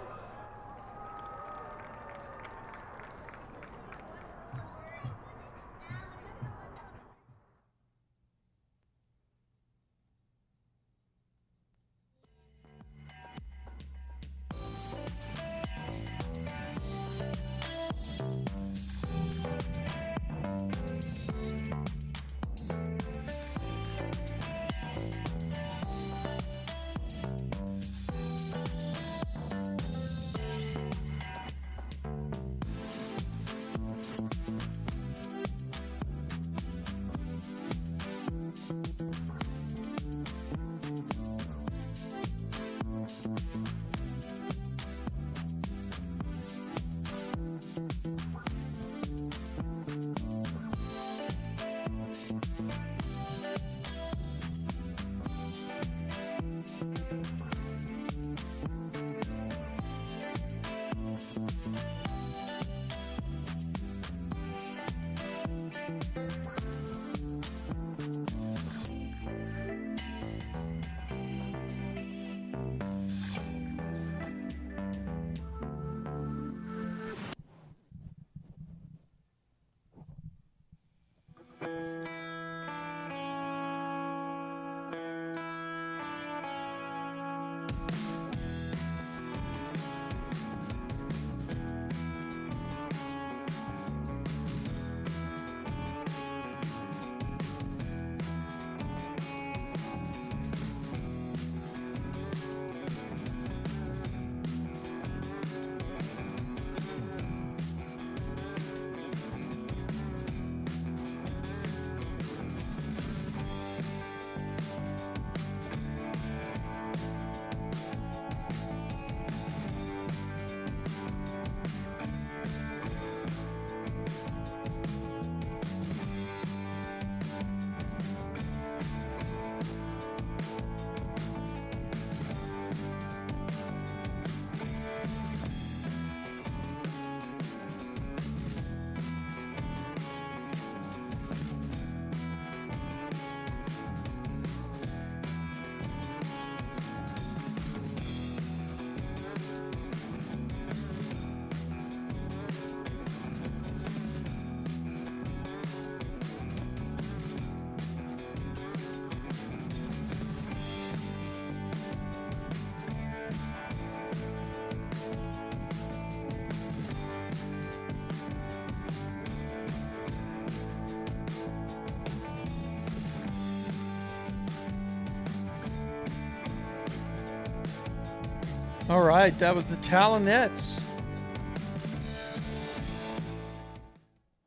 All right, that was the Talonets.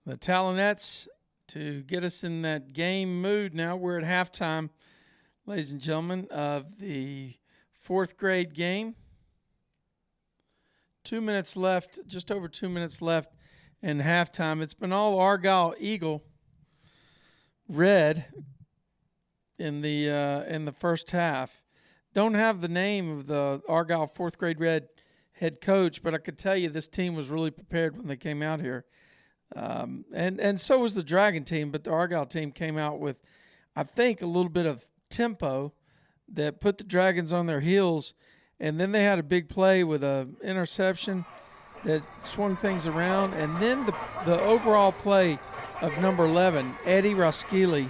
The Talonets to get us in that game mood now. We're at halftime, ladies and gentlemen, of the fourth grade game. 2 minutes left, just over 2 minutes left in halftime. It's been all Argyle Eagle Red in the first half. Don't have the name of the Argyle fourth grade Red head coach, but I could tell you this team was really prepared when they came out here. And so was the Dragon team, but the Argyle team came out with, I think, a little bit of tempo that put the Dragons on their heels. And then they had a big play with an interception that swung things around. And then the overall play of number 11, Eddie Roskili,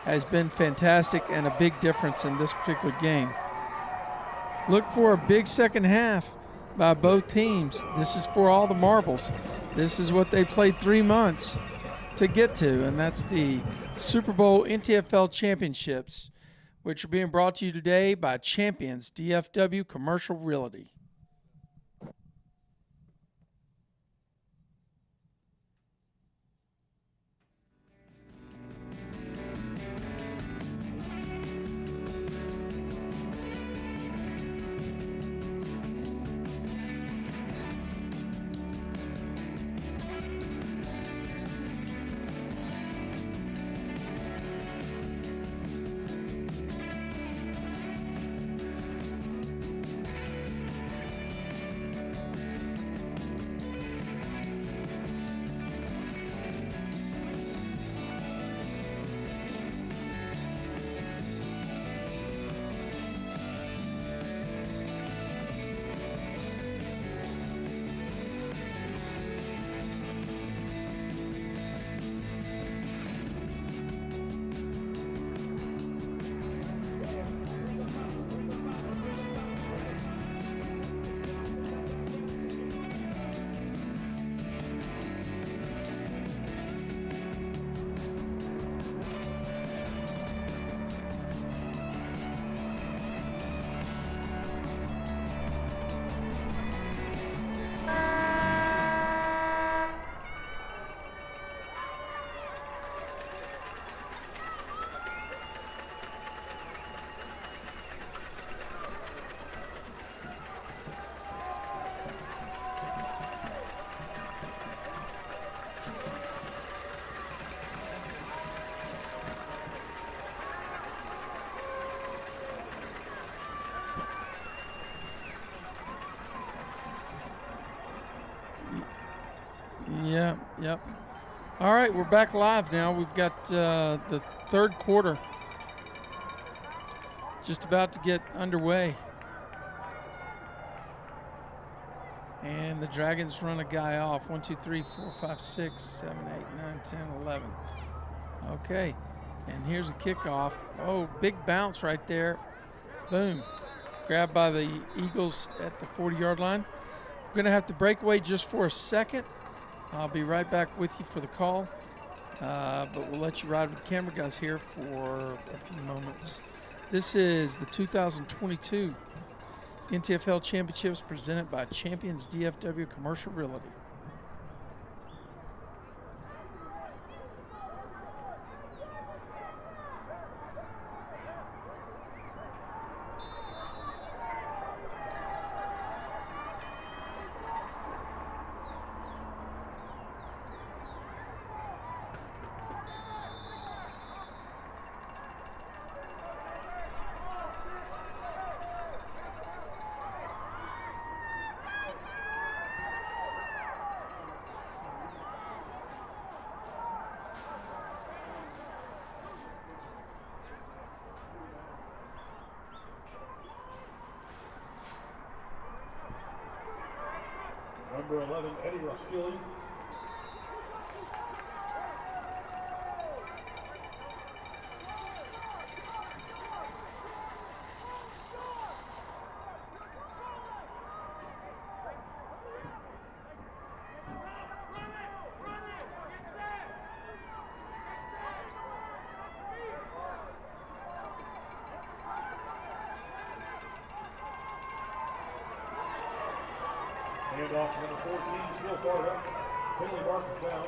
has been fantastic and a big difference in this particular game. Look for a big second half by both teams. This is for all the marbles. This is what they played 3 months to get to, and that's the Super Bowl NTFL Championships, which are being brought to you today by Champions DFW Commercial Realty. Yep. All right, we're back live now. We've got the third quarter just about to get underway. And the Dragons run a guy off. 1, 2, 3, 4, 5, 6, 7, 8, 9, 10, 11. Okay, and here's a kickoff. Oh, big bounce right there. Boom. Grabbed by the Eagles at the 40-yard line. We're going to have to break away just for a second. I'll be right back with you for the call, but we'll let you ride with the camera guys here for a few moments. This is the 2022 NTFL Championships presented by Champions DFW Commercial Realty. Number 11, Eddie Roskili. Hand off number 14, still fired up. Penalty mark is down.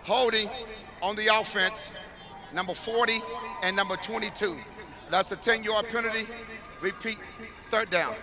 Holding on the offense, number 40 and number 22. That's a 10-yard penalty. Repeat, third down.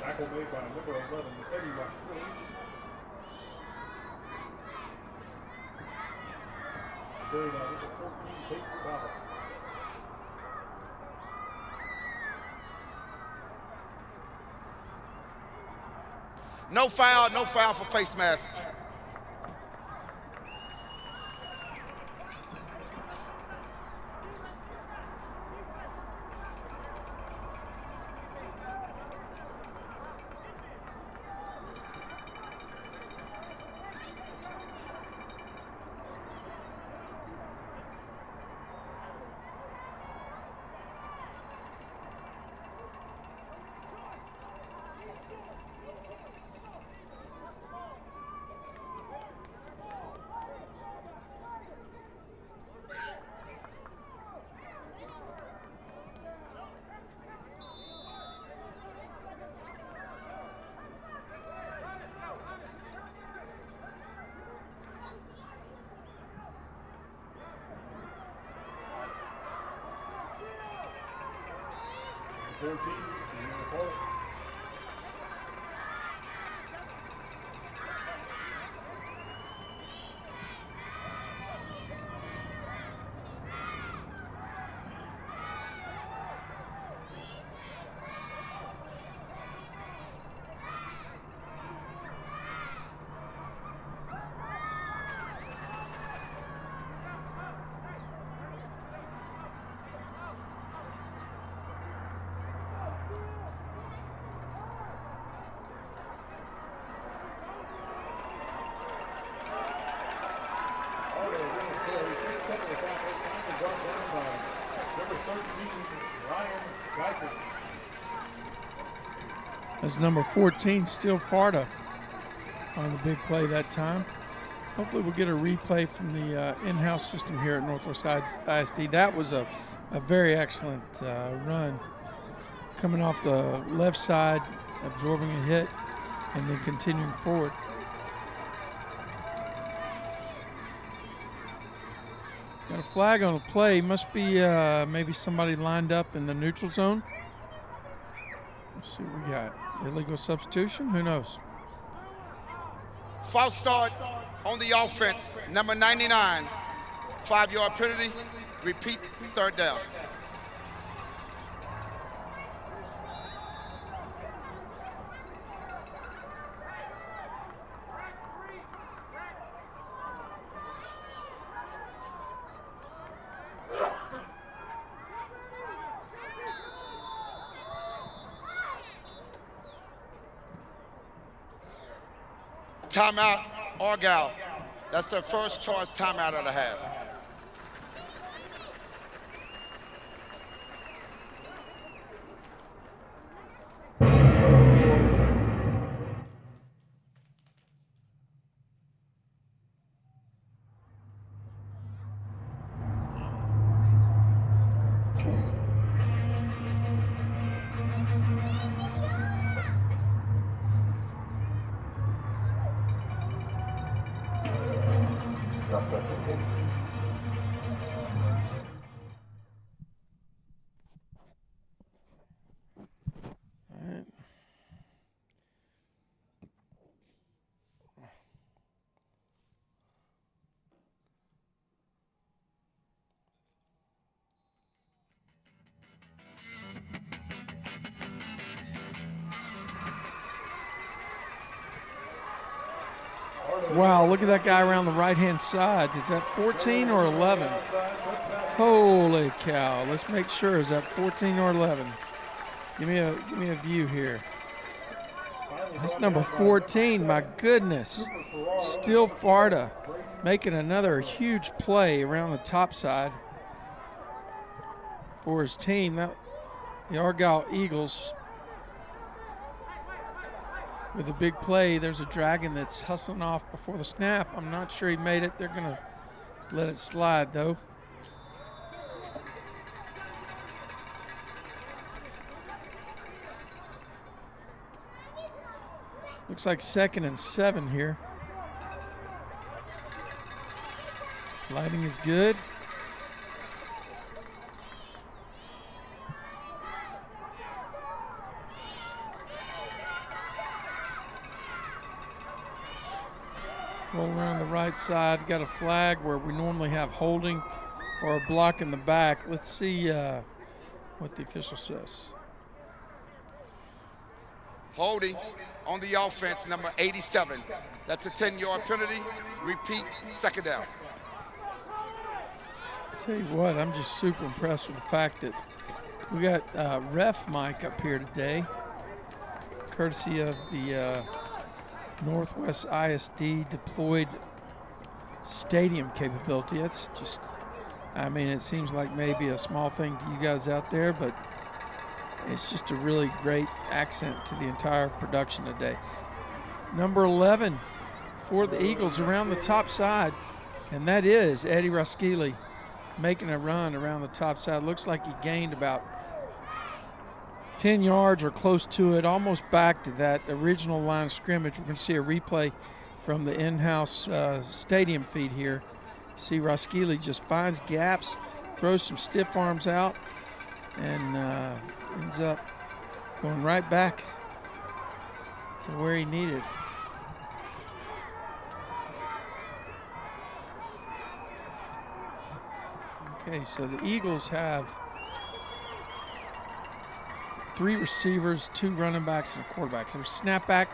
Tackle made by number 11, Eddie Rockford. Carried by number 14, Kate Baba. No foul for face mask. As number 14, Still Farta, on the big play that time. Hopefully we'll get a replay from the in-house system here at Northwest ISD. That was a very excellent run. Coming off the left side, absorbing a hit, and then continuing forward. Got a flag on the play. Must be maybe somebody lined up in the neutral zone. Let's see what we got. Illegal substitution? Who knows? False start on the offense, number 99. 5-yard penalty. Repeat, third down. Timeout, Argyle. That's their first charge timeout of the half. Wow, look at that guy around the right-hand side. Is that 14 or 11? Holy cow. Let's make sure. Is that 14 or 11? Give me a view here. That's number 14. My goodness. Still Farta making another huge play around the top side for his team. The Argyle Eagles with a big play. There's a Dragon that's hustling off before the snap. I'm not sure he made it. They're going to let it slide, though. Looks like 2nd and 7 here. Lighting is good. Roll around the right side. Got a flag where we normally have holding or a block in the back. Let's see what the official says. Holding on the offense, number 87. That's a 10-yard penalty. Repeat, second down. Tell you what, I'm just super impressed with the fact that we got ref Mike up here today, courtesy of the Northwest ISD deployed stadium capability. That's just, I mean, it seems like maybe a small thing to you guys out there, but it's just a really great accent to the entire production today. Number 11 for the Eagles around the top side, and that is Eddie Roskili making a run around the top side. Looks like he gained about 10 yards or close to it, almost back to that original line of scrimmage. We're going to see a replay from the in-house stadium feed here. See Roskili just finds gaps, throws some stiff arms out, and ends up going right back to where he needed. Okay, so the Eagles have 3 receivers, 2 running backs, and a quarterback. There's a snapback.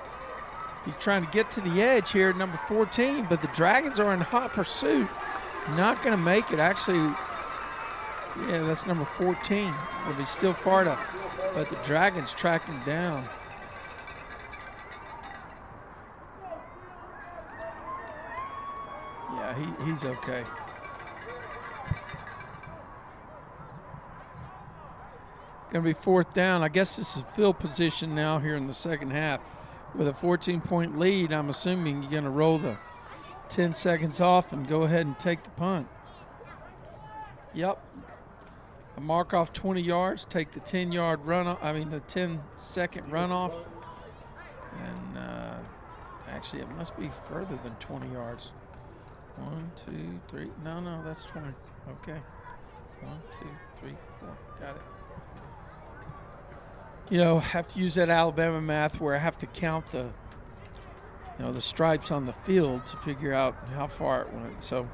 He's trying to get to the edge here, number 14, but the Dragons are in hot pursuit. Not going to make it. Actually, yeah, that's number 14. It'll be Still Farta, but the Dragons tracked him down. Yeah, he's okay. Going to be 4th down. I guess this is field position now here in the second half. With a 14-point lead, I'm assuming you're going to roll the 10 seconds off and go ahead and take the punt. Yep. A mark off 20 yards, take the 10-yard runoff, the 10-second runoff. And actually, it must be further than 20 yards. 1, 2, 3. No, that's 20. Okay. 1, 2, 3, 4. Got it. You know, have to use that Alabama math where I have to count the stripes on the field to figure out how far it went. So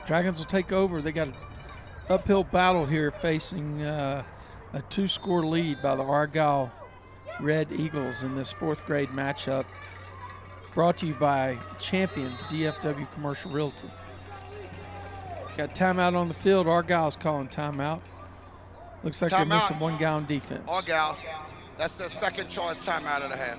Dragons will take over. They got an uphill battle here facing a 2-score lead by the Argyle Red Eagles in this 4th grade matchup. Brought to you by Champions DFW Commercial Realty. Got timeout on the field. Argyle's calling timeout. Looks like they're missing one guy on defense. Argyle, that's their second charge timeout of the half.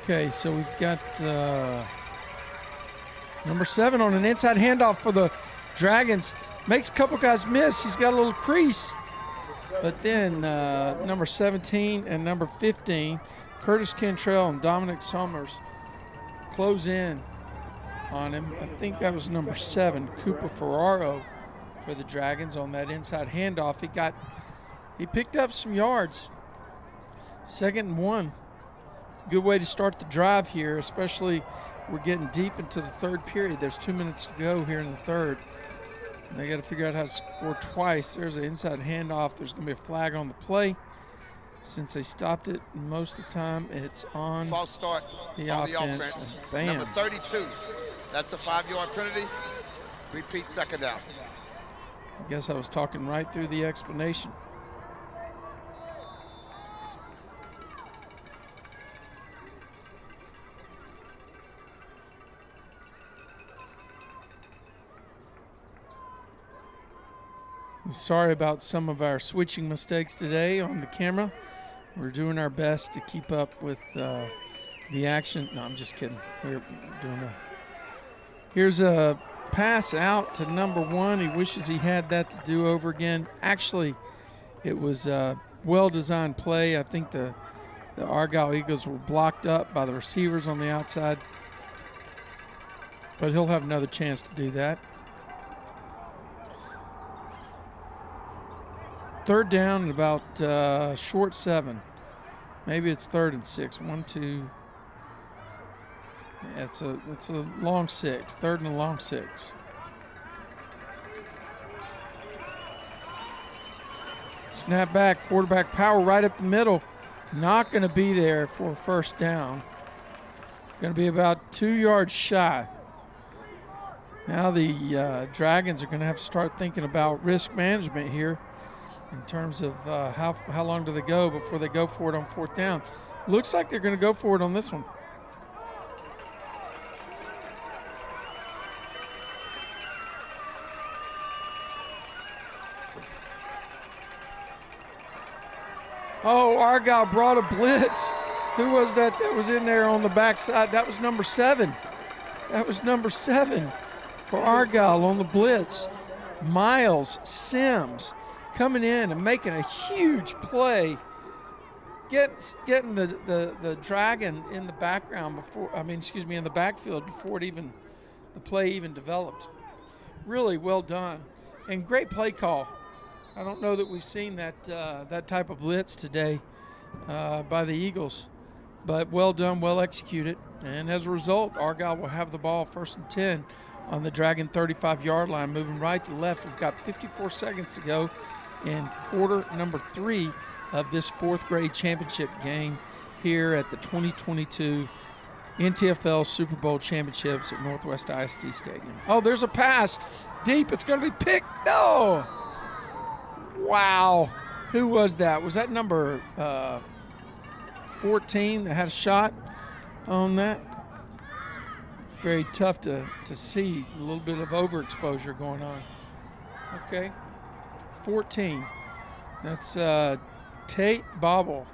Okay, so we've got number 7 on an inside handoff for the Dragons. Makes a couple guys miss. He's got a little crease. But then number 17 and number 15, Curtis Cantrell and Dominic Summers, close in on him. I think that was number 7, Cooper Ferraro, for the Dragons on that inside handoff. He picked up some yards. 2nd and 1. Good way to start the drive here, especially we're getting deep into the 3rd period. There's 2 minutes to go here in the 3rd. And they got to figure out how to score twice. There's an inside handoff. There's going to be a flag on the play. Since they stopped it most of the time, it's on false start the on offense. The offense. Bam. Number 32. That's a 5-yard penalty. Repeat, 2nd down. I guess I was talking right through the explanation. Sorry about some of our switching mistakes today on the camera. We're doing our best to keep up with the action. No, I'm just kidding. Here's a pass out to number 1. He wishes he had that to do over again. Actually, it was a well-designed play. I think the Argyle Eagles were blocked up by the receivers on the outside. But he'll have another chance to do that. 3rd down and about short 7. Maybe it's 3rd and 6. 1, 2. Yeah, it's a long 6. 3rd and a long 6. Snap back, quarterback power right up the middle. Not going to be there for a 1st down. Going to be about 2 yards shy. Now the Dragons are going to have to start thinking about risk management here, in terms of how long do they go before they go for it on 4th down. Looks like they're going to go for it on this one. Oh, Argyle brought a blitz. Who was that was in there on the backside? That was number 7. That was number 7 for Argyle on the blitz. Miles Sims coming in and making a huge play, getting the Dragon in the background in the backfield before the play even developed. Really well done and great play call. I don't know that we've seen that type of blitz today by the Eagles. but well done, well executed. And as a result, Argyle will have the ball 1st and 10 on the Dragon 35-yard line. Moving right to left, we've got 54 seconds to go in quarter number 3 of this 4th grade championship game here at the 2022 NTFL Super Bowl Championships at Northwest ISD Stadium. Oh, there's a pass deep. It's going to be picked. No. Wow. Who was that? Was that number 14 that had a shot on that? Very tough to see. A little bit of overexposure going on. Okay. 14. That's Tate Bobble.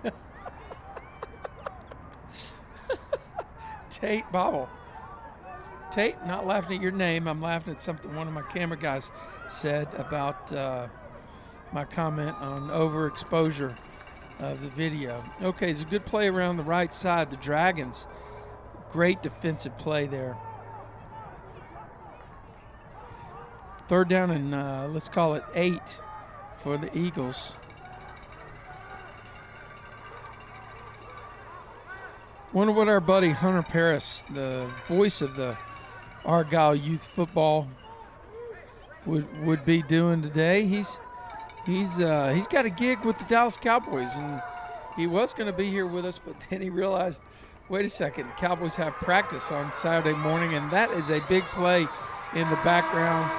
Tate Bobble. Tate, not laughing at your name. I'm laughing at something one of my camera guys said about my comment on overexposure of the video. Okay, it's a good play around the right side. The Dragons, great defensive play there. 3rd down and let's call it 8 for the Eagles. Wonder what our buddy Hunter Paris, the voice of the Argyle youth football, would be doing today. He's got a gig with the Dallas Cowboys, and he was going to be here with us, but then he realized, wait a second, the Cowboys have practice on Saturday morning, and that is a big play in the background,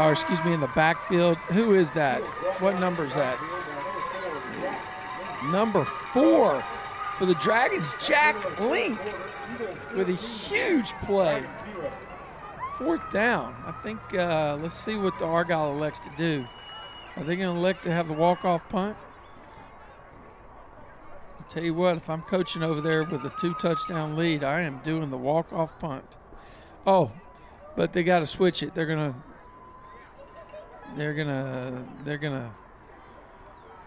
or excuse me, in the backfield. Who is that? What number is that? Number 4 for the Dragons, Jack Link, with a huge play. 4th down. I think, let's see what the Argyle elects to do. Are they going to elect to have the walk-off punt? I'll tell you what, if I'm coaching over there with a 2-touchdown lead, I am doing the walk-off punt. Oh, but they got to switch it. They're gonna.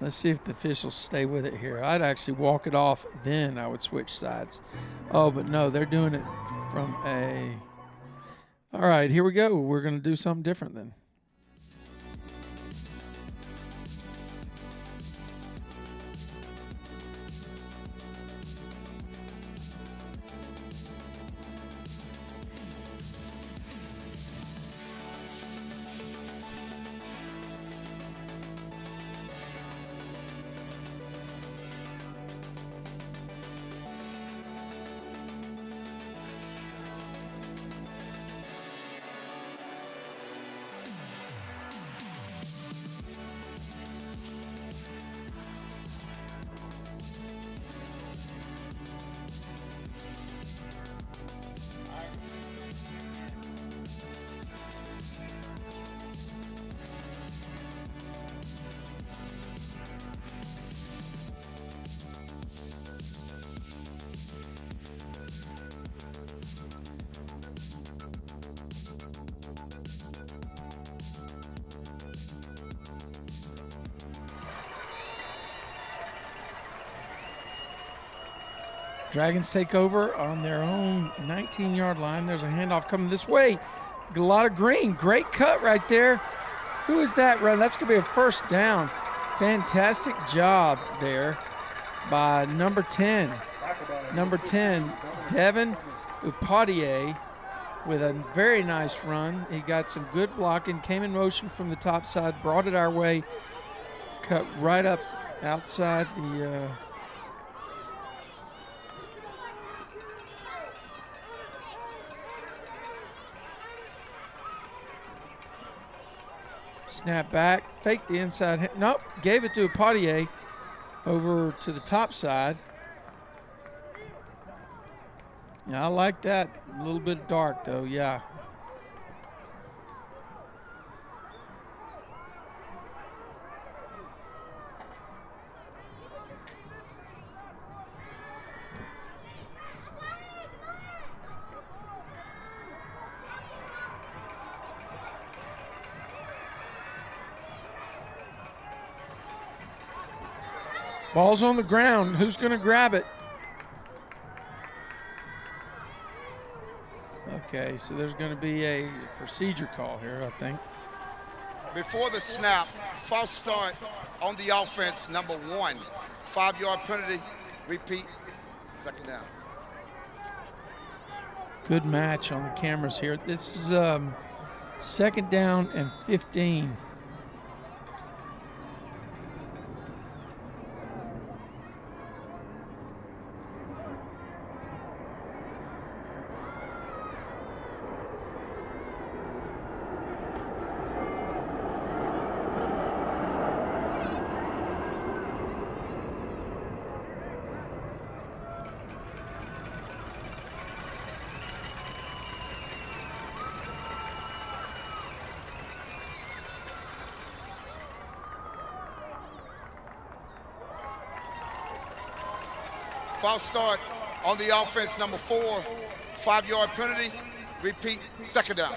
Let's see if the officials stay with it here. I'd actually walk it off, then I would switch sides. Oh, but no, they're doing it from a. All right, here we go. We're going to do something different then. Dragons take over on their own 19-yard line. There's a handoff coming this way. A lot of green. Great cut right there. Who is that run? That's going to be a 1st down. Fantastic job there by number 10. Number 10, Devin Upadie, with a very nice run. He got some good blocking, came in motion from the top side, brought it our way, cut right up outside the snap back, fake the inside. Nope, gave it to Upadie over to the top side. Yeah, I like that. A little bit dark, though, yeah. Ball's on the ground. Who's going to grab it? Okay, so there's going to be a procedure call here, I think. Before the snap, false start on the offense, number 1. 5-yard penalty. Repeat, Second down. Good match on the cameras here. This is second down and 15. False start on the offense, number 4, 5-yard penalty. Repeat, second down.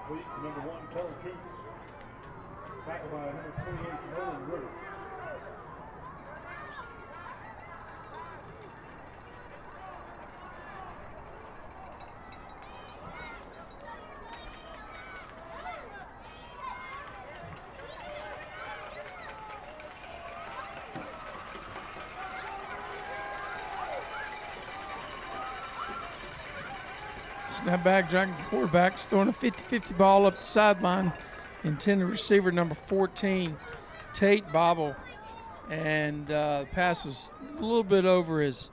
Complete to number 1, Taylor Cooper. Tackled by number 28, Nolan Ritter. Snapback, dragging quarterbacks, throwing a 50-50 ball up the sideline. Intended receiver number 14, Tate Bobble. And the pass is a little bit over his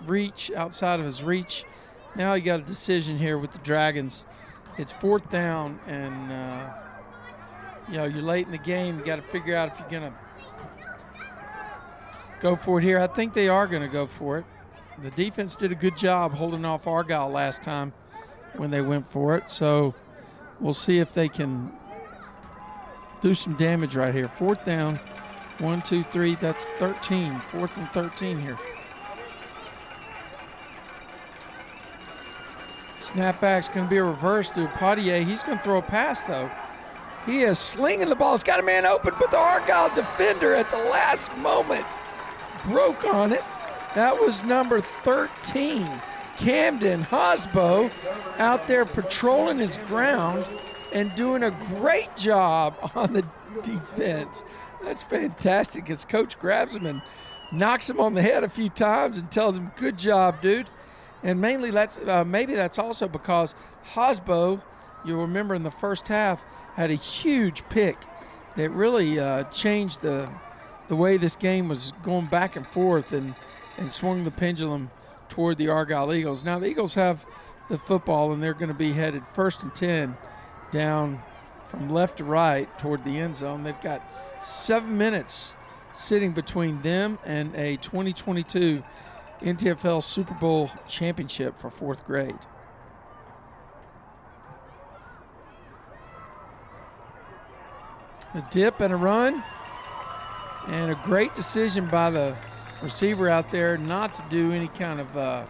reach, outside of his reach. Now you got a decision here with the Dragons. It's fourth down, and you're late in the game. You got to figure out if you're going to go for it here. I think they are going to go for it. The defense did a good job holding off Argyle last time when they went for it. So we'll see if they can do some damage right here. Fourth down, 1, 2, 3, that's 13. 4th and 13 here. Snapback's going to be a reverse to Potier. He's going to throw a pass, though. He is slinging the ball. It's got a man open, but the Argyle defender at the last moment broke on it. That was number 13, Camden Hosbo, out there patrolling his ground and doing a great job on the defense. That's fantastic as Coach grabs him and knocks him on the head a few times and tells him, good job, dude. And mainly maybe that's also because Hosbo, you'll remember in the first half, had a huge pick that really changed the way this game was going back and forth and swung the pendulum toward the Argyle Eagles. Now the Eagles have the football, and they're going to be headed 1st and 10 down from left to right toward the end zone. They've got 7 minutes sitting between them and a 2022 NTFL Super Bowl championship for 4th grade. A dip and a run, and a great decision by the receiver out there not to do any kind of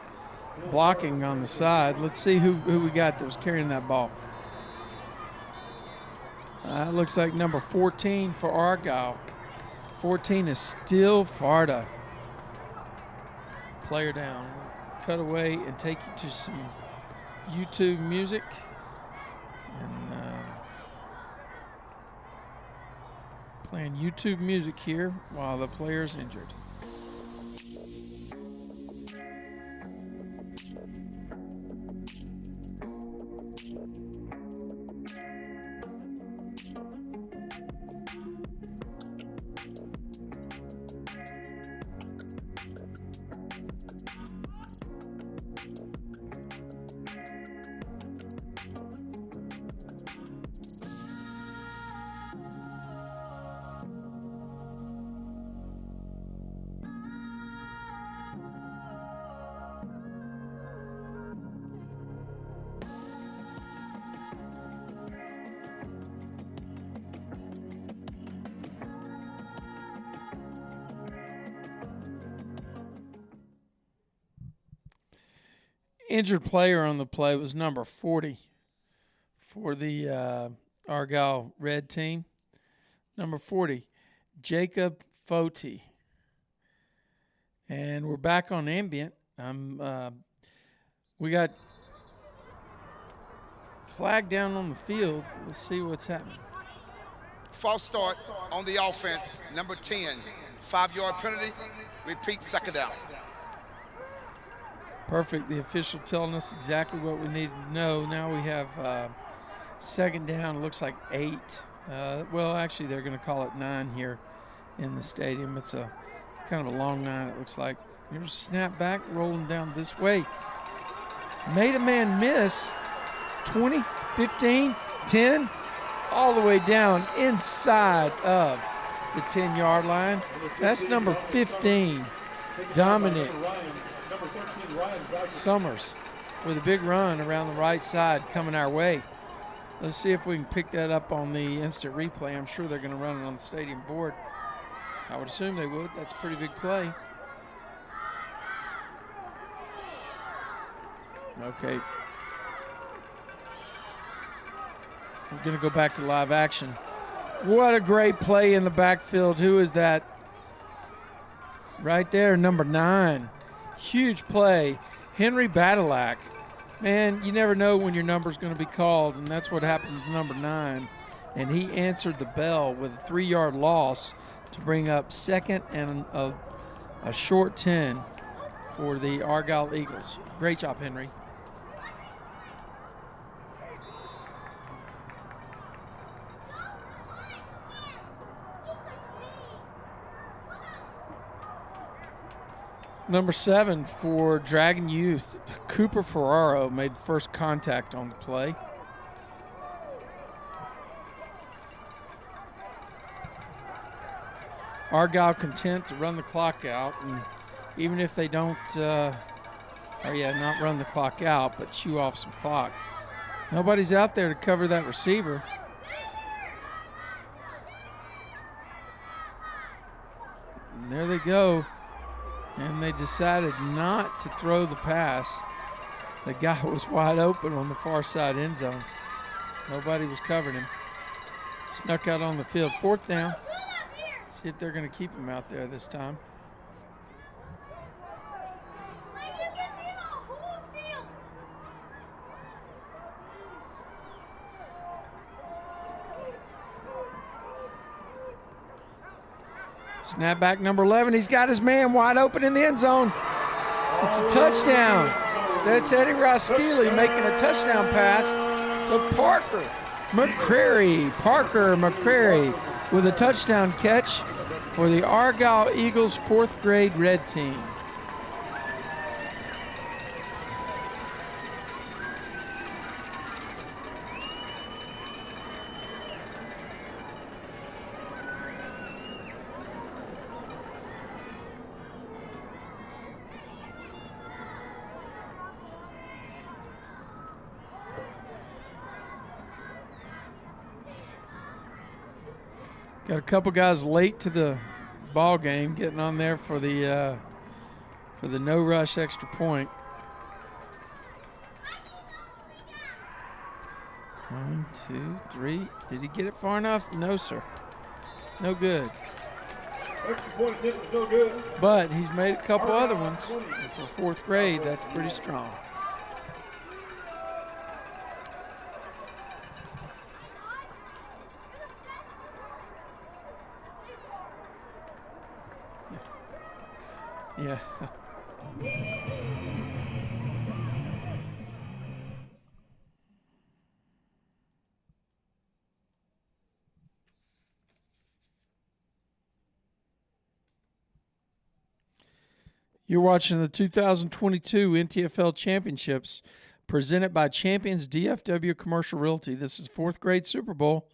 blocking on the side. Let's see who we got that was carrying that ball. It looks like number 14 for Argyle. 14 is still Farda. Player down. Cut away and take you to some YouTube music. And playing YouTube music here while the player's injured. Injured player on the play was number 40 for the Argyle Red team. Number 40, Jacob Foti. And we're back on ambient. We got flag down on the field. Let's see what's happening. False start on the offense, number 10. 5-yard penalty. Repeat, second down. Perfect. The official telling us exactly what we needed to know. Now we have second down. It looks like 8. Well, actually, they're going to call it 9 here in the stadium. It's kind of a long 9, it looks like. Here's a snap back, rolling down this way. Made a man miss. 20, 15, 10, all the way down inside of the 10-yard line. That's number 15, Dominic Summers, with a big run around the right side coming our way. Let's see if we can pick that up on the instant replay. I'm sure they're going to run it on the stadium board. I would assume they would. That's a pretty big play. Okay. We're going to go back to live action. What a great play in the backfield. Who is that? Right there, number 9. Huge play. Henry Badalak. Man, you never know when your number's going to be called, and that's what happened with number 9. And he answered the bell with a 3-yard loss to bring up second and a short 10 for the Argyle Eagles. Great job, Henry. Number 7 for Dragon Youth, Cooper Ferraro made first contact on the play. Argyle content to run the clock out, and even if they don't, not run the clock out, but chew off some clock. Nobody's out there to cover that receiver. And there they go. And they decided not to throw the pass. The guy was wide open on the far side end zone. Nobody was covering him. Snuck out on the field. 4th down. See if they're going to keep him out there this time. Snapback number 11. He's got his man wide open in the end zone. It's a touchdown. That's Eddie Roskili making a touchdown pass to Parker McCrary. Parker McCrary with a touchdown catch for the Argyle Eagles 4th grade red team. Got a couple guys late to the ball game, getting on there for the no rush extra point. 1, 2, 3. Did he get it far enough? No, sir. No good. No good. But he's made a couple other ones for 4th grade. That's pretty strong. Yeah. You're watching the 2022 NTFL Championships presented by Champions DFW Commercial Realty. This is 4th grade Super Bowl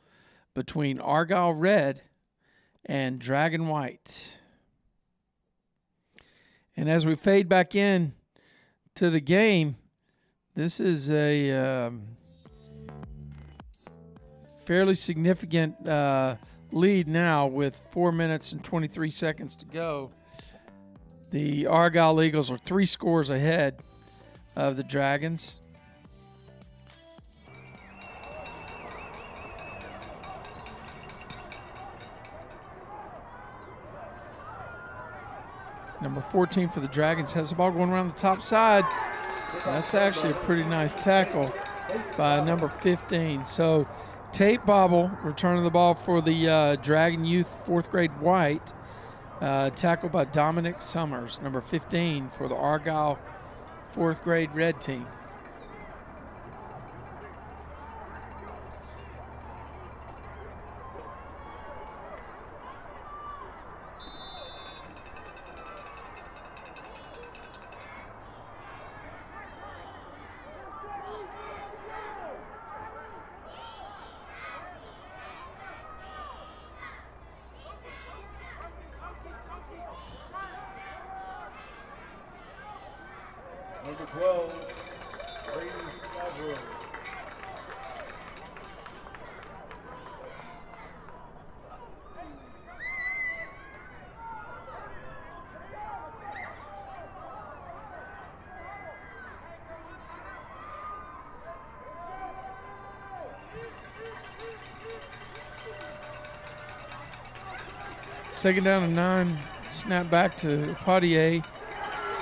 between Argyle Red and Dragon White. And as we fade back in to the game, this is a fairly significant lead now with 4 minutes and 23 seconds to go. The Argyle Eagles are 3 scores ahead of the Dragons. Number 14 for the Dragons has the ball going around the top side. That's actually a pretty nice tackle by number 15. So Tate Bobble returning the ball for the Dragon Youth 4th grade White. Tackled by Dominic Summers, number 15 for the Argyle 4th grade Red team. Number 12, Brady Alvarez. Second down and 9, snap back to Poitier,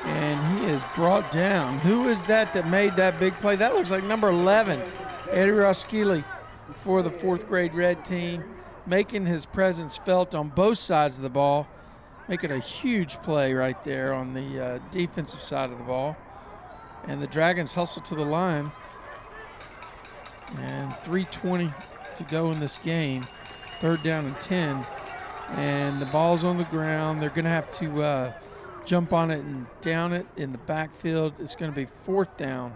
and he is brought down. Who is that made that big play? That looks like number 11, Eddie Roskili for the 4th grade Red team, making his presence felt on both sides of the ball, making a huge play right there on the defensive side of the ball. And the Dragons hustle to the line, and 3:20 to go in this game, 3rd down and 10. And the ball's on the ground. They're going to have to jump on it and down it in the backfield. It's going to be 4th down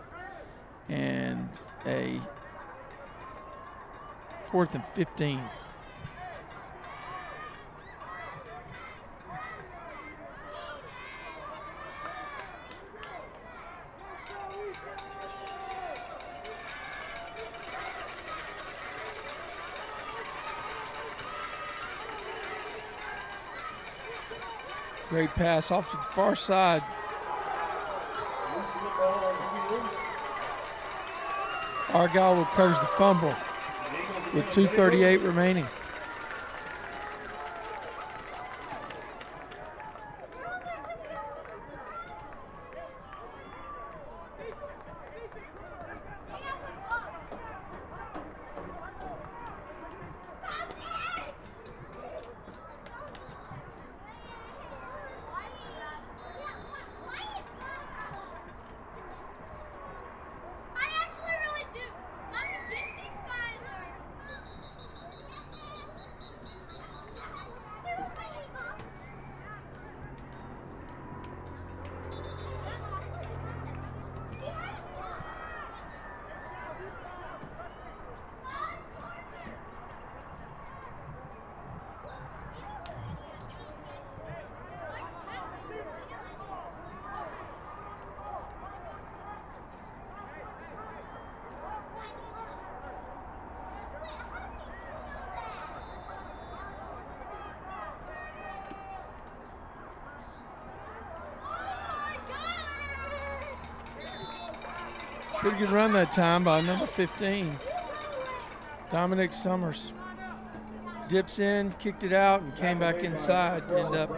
and a 4th and 15. Great pass off to the far side. Argyle recovers the fumble with 2:38 remaining. Pretty good run that time by number 15, Dominic Summers. Dips in, kicked it out, and came back inside to end up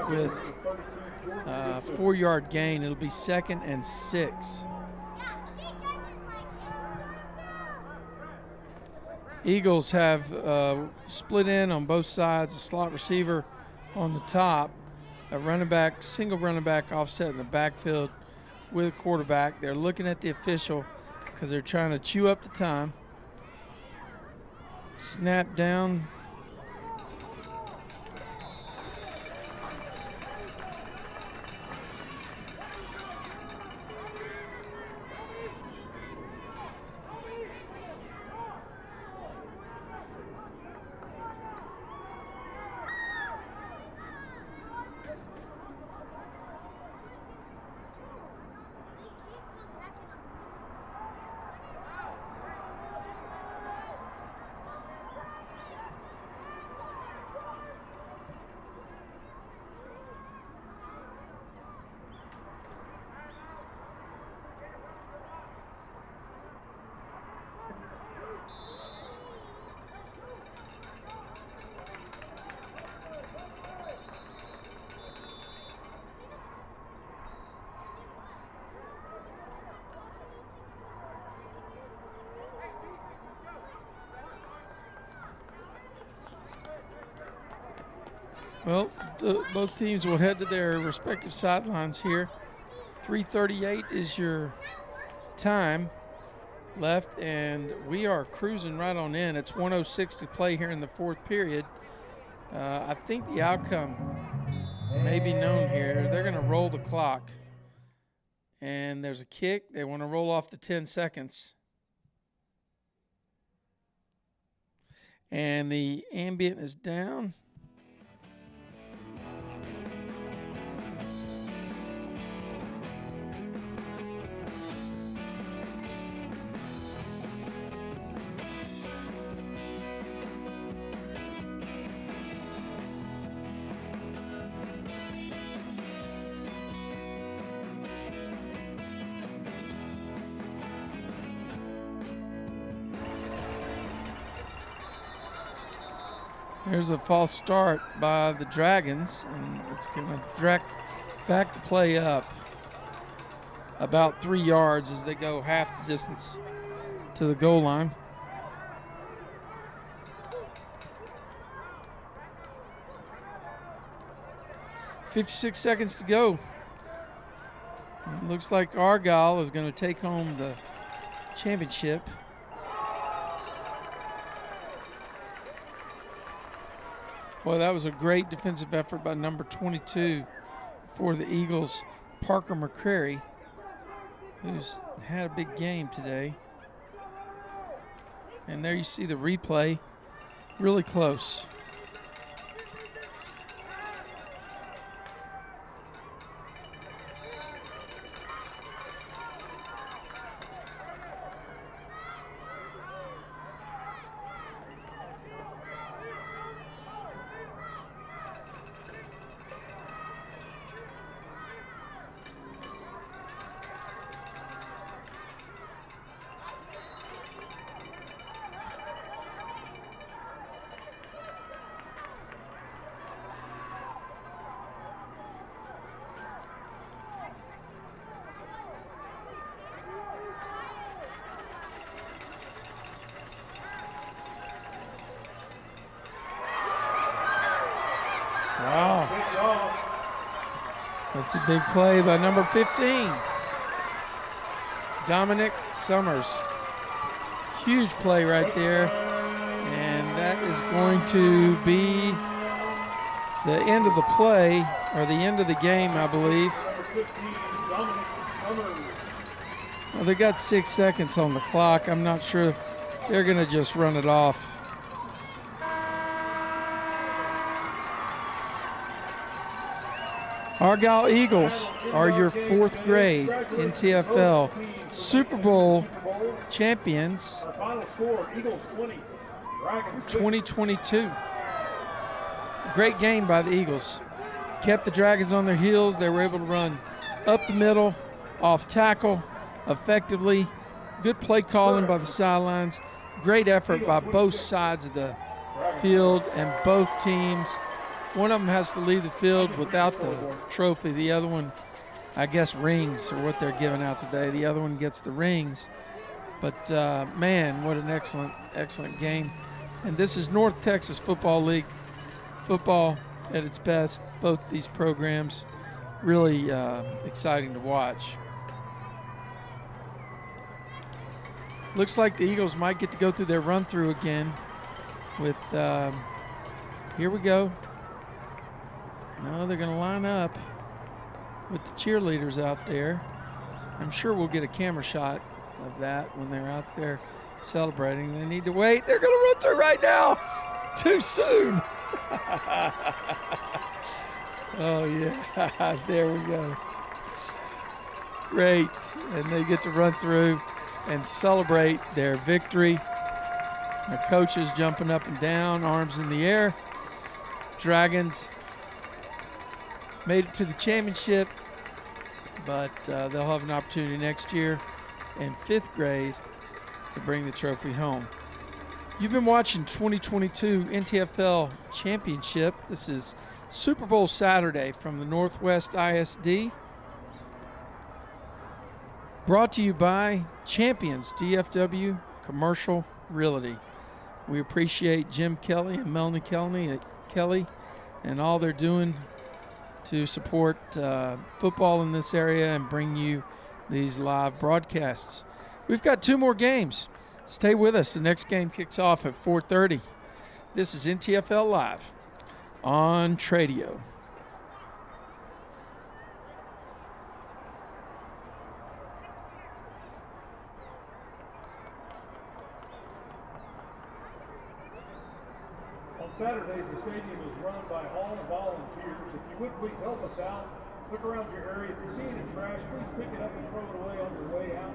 with a 4-yard gain. It'll be 2nd and 6. Eagles have split in on both sides, a slot receiver on the top, a running back, single running back offset in the backfield with a quarterback. They're looking at the official because they're trying to chew up the time. Snap down. Well, both teams will head to their respective sidelines here. 3:38 is your time left, and we are cruising right on in. It's 1:06 to play here in the fourth period. I think the outcome may be known here. They're going to roll the clock, and there's a kick. They want to roll off the 10 seconds. And the ambient is down. There's a false start by the Dragons, and it's going to back the play up about 3 yards as they go half the distance to the goal line. "56 seconds to go. It looks like Argyle is going to take home the championship. Well, that was a great defensive effort by number 22 for the Eagles, Parker McCrary, who's had a big game today. And there you see the replay, really close. Wow. That's a big play by number 15, Dominic Summers. Huge play right there. And that is going to be the end of the play, or the end of the game, I believe. Well, they got 6 seconds on the clock. I'm not sure they're going to just run it off. Argyle Eagles are your fourth grade NTFL Super Bowl champions for 2022. Great game by the Eagles. Kept the Dragons on their heels. They were able to run up the middle, off tackle effectively. Good play calling by the sidelines. Great effort by both sides of the field and both teams. One of them has to leave the field without the trophy. The other one, I guess, rings are what they're giving out today. The other one gets the rings. But, man, what an excellent, excellent game. And this is North Texas Football League. Football at its best. Both these programs really exciting to watch. Looks like the Eagles might get to go through their run-through again with, here we go. No, they're going to line up with the cheerleaders out there. I'm sure we'll get a camera shot of that when they're out there celebrating. They need to wait. They're going to run through right now. Too soon. Oh, yeah. There we go. Great. And they get to run through and celebrate their victory. The coaches jumping up and down, arms in the air. Dragons made it to the championship, but they'll have an opportunity next year in fifth grade to bring the trophy home. You've been watching 2022 NTFL Championship. This is Super Bowl Saturday from the Northwest ISD. Brought to you by Champions DFW Commercial Realty. We appreciate Jim Kelly and Melanie Kelly and all they're doing to support football in this area and bring you these live broadcasts. We've got 2 more games. Stay with us. The next game kicks off at 4:30. This is NTFL Live on Tradio. On Saturdays, the stadium is run by all volunteers. If you would please help us out, look around your area. If you see any trash, please pick it up and throw it away on your way out.